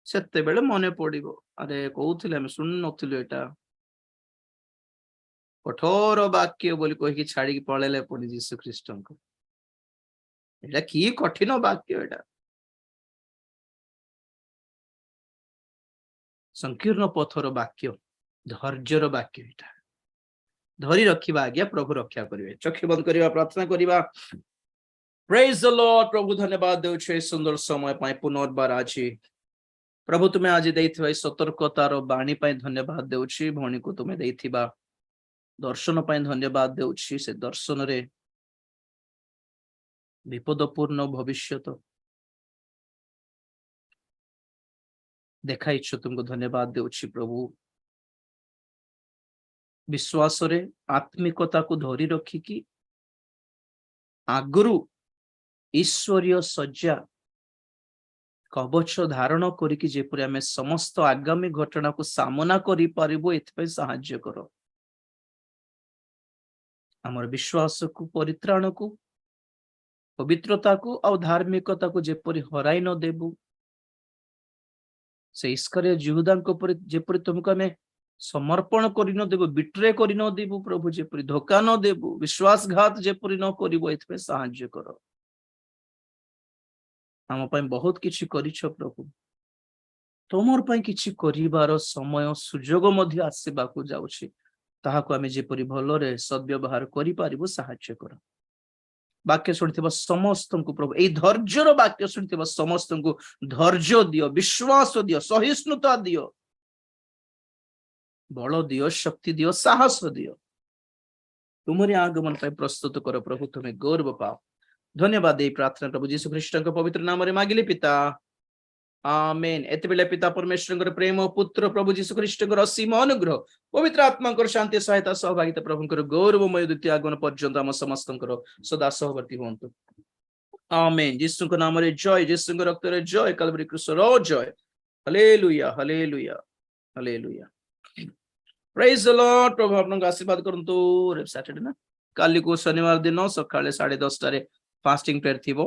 ସେତେବେଳେ ମନେ ପଡିବ, ଆରେ କହୁଥିଲେ ଆମେ ଶୁଣି ନଥିଲୁ ଏଇଟା। କଠୋର ବାକ୍ୟ ବୋଲି କହିକି ଛାଡିକି ପଳେଇଲେ ପୁଣି ଯୀଶୁ ଖ୍ରୀଷ୍ଟଙ୍କୁ। ଏଇଟା କି କଠିନ ବାକ୍ୟ ଏଇଟା। ସଂକୀର୍ଣ୍ଣ ପଥର ବାକ୍ୟ, ଧୈର୍ଯ୍ୟର ବାକ୍ୟ ଏଇଟା। ଧରି ରଖିବା ଆଜ୍ଞା, ପ୍ରଭୁ ରକ୍ଷା କରିବେ। ଚକ୍ଷୁ ବନ୍ଦ କରିବା, ପ୍ରାର୍ଥନା କରିବା। Praise the lord. ପ୍ରଭୁ ଧନ୍ୟବାଦ ଦେଉଛୁ ଏ ସୁନ୍ଦର ସମୟ ପାଇଁ ପୁନର୍ବାର ଆଜି। ପ୍ରଭୁ ତୁମେ ଆଜି ଦେଇଥିବା ଏ ସତର୍କତାର ବାଣୀ ପାଇଁ ଧନ୍ୟବାଦ ଦେଉଛି। ଭଉଣୀକୁ ତୁମେ ଦେଇଥିବା ଦର୍ଶନ ପାଇଁ ଧନ୍ୟବାଦ ଦେଉଛି। ସେ ଦର୍ଶନରେ ବିପଦପୂର୍ଣ୍ଣ ଭବିଷ୍ୟତ ଦେଖାଇଛ, ତୁମକୁ ଧନ୍ୟବାଦ ଦେଉଛି ପ୍ରଭୁ। ବିଶ୍ୱାସରେ ଆତ୍ମିକତାକୁ ଧରି ରଖିକି ଆଗରୁ ଈଶ୍ୱରୀୟ ସଜ୍ଜା କବଚ ଧାରଣ କରିକି ଯେପରି ଆମେ ସମସ୍ତ ଆଗାମୀ ଘଟଣାକୁ ସାମନା କରିପାରିବୁ, ଏଥିପାଇଁ ସାହାଯ୍ୟ କର। ଆମର ବିଶ୍ୱାସକୁ, ପରିତ୍ରାଣକୁ, ପବିତ୍ରତାକୁ ଆଉ ଧାର୍ମିକତାକୁ ଯେପରି ହରାଇ ନ ଦେବୁ, ସେ ଇସ୍କରିୟତ ଯିହୁଦାଙ୍କ ଉପରେ ଯେପରି ତୁମକୁ ଆମେ ସମର୍ପଣ କରି ନ ଦେବୁ, ବିଟ୍ରେ କରି ନ ଦେବୁ ପ୍ରଭୁ, ଯେପରି ଧୋକା ନ ଦେବୁ, ବିଶ୍ୱାସଘାତ ଯେପରି ନ କରିବୁ, ଏଥିପାଇଁ ସାହାଯ୍ୟ କର। ଆମ ପାଇଁ ବହୁତ କିଛି କରିଛ ପ୍ରଭୁ, ତମର ପାଇଁ କିଛି କରିବାର ସମୟ ସୁଯୋଗ ମଧ୍ୟ ଆସିବାକୁ ଯାଉଛି। ତାହାକୁ ଆମେ ଯେପରି ଭଲରେ ସଦ୍ବ୍ୟବହାର କରିପାରିବୁ ସାହାଯ୍ୟ କର। ବାକ୍ୟ ଶୁଣିଥିବା ସମସ୍ତଙ୍କୁ ପ୍ରଭୁ, ଏଇ ଧୈର୍ଯ୍ୟର ବାକ୍ୟ ଶୁଣିଥିବା ସମସ୍ତଙ୍କୁ ଧୈର୍ଯ୍ୟ ଦିଅ, ବିଶ୍ୱାସ ଦିଅ, ସହିଷ୍ଣୁତା ଦିଅ, ବଳ ଦିଅ, ଶକ୍ତି ଦିଅ, ସାହସ ଦିଅ। ତୁମରି ଆଗମନ ପାଇଁ ପ୍ରସ୍ତୁତ କର ପ୍ରଭୁ, ତୁମେ ଗୌରବ ପାଅ। ଧନ୍ୟବାଦ ଏଇ ପ୍ରାର୍ଥନା ପ୍ରଭୁ ଯୀଶୁ ଖ୍ରୀଷ୍ଟଙ୍କ ପବିତ୍ର ନାମରେ ମାଗିଲି ପିତା, ଆମେନ୍। ଏତେବେଳେ ପିତା ପରମେଶ୍ୱରଙ୍କର ପ୍ରେମ, ପୁତ୍ର ପ୍ରଭୁ ଯୀଶୁ ଖ୍ରୀଷ୍ଟଙ୍କର ଅସୀମ ଅନୁଗ୍ରହ, ପବିତ୍ର ଆତ୍ମାଙ୍କର ଶାନ୍ତି, ସହାୟତା, ସହଭାଗିତା, ପ୍ରଭୁଙ୍କର ଗୌରବମୟ ଦ୍ୱିତୀୟ ଆଗମନ ପର୍ଯ୍ୟନ୍ତ ଆମ ସମସ୍ତଙ୍କର ସଦା ସହବର୍ତ୍ତୀ ହୁଅନ୍ତୁ। ଆମେନ୍। ଯୀଶୁଙ୍କ ନାମରେ ଜୟ, ଯୀଶୁଙ୍କ ରକ୍ତରେ ଜୟ, କାଲବରୀ କ୍ରୁଶର ଜୟ। Hallelujah, hallelujah, hallelujah. Praise the lord. ପ୍ରଭୁ ଆପଣଙ୍କୁ ଆଶୀର୍ବାଦ କରନ୍ତୁ। ସାଟର୍ଡେ ନା, କାଲିକୁ ଶନିବାର ଦିନ ସକାଳେ 10:30 ଫାଷ୍ଟିଂ ପ୍ରେୟର ଥିବ।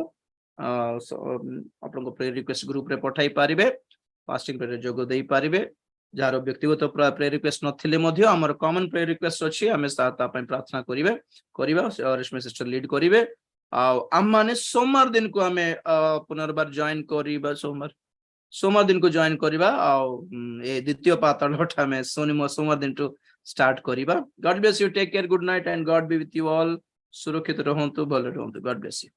ଆପଣଙ୍କ ପ୍ରେୟର ରିକ୍ୱେଷ୍ଟ ଗ୍ରୁପରେ ପଠାଇ ପାରିବେ, ଫାଷ୍ଟିଂ ପ୍ରେୟରରେ ଯୋଗ ଦେଇ ପାରିବେ। ଯାହାର ବ୍ୟକ୍ତିଗତ ପ୍ରେୟର ରିକ୍ୱେଷ୍ଟ ନଥିଲେ ମଧ୍ୟ ଆମର କମନ ପ୍ରେୟର ରିକ୍ୱେଷ୍ଟ ଅଛି, ଆମେ ତା ପାଇଁ ପ୍ରାର୍ଥନା କରିବା। ରେଶମା ସିଷ୍ଟର ଲିଡ୍ କରିବେ। ଆଉ ଆମମାନେ ସୋମବାର ଦିନକୁ ଆମେ ପୁନର୍ବାର ଜଏନ କରିବା, सोमवार दिन को जॉइन करिबा और ए द्वितीय पातालठ हमें सोमवार दिन टू स्टार्ट करिबा। God bless you, take care, good night and God be with you all. सुरक्षित रहंतु, भले रहंतु। God bless you.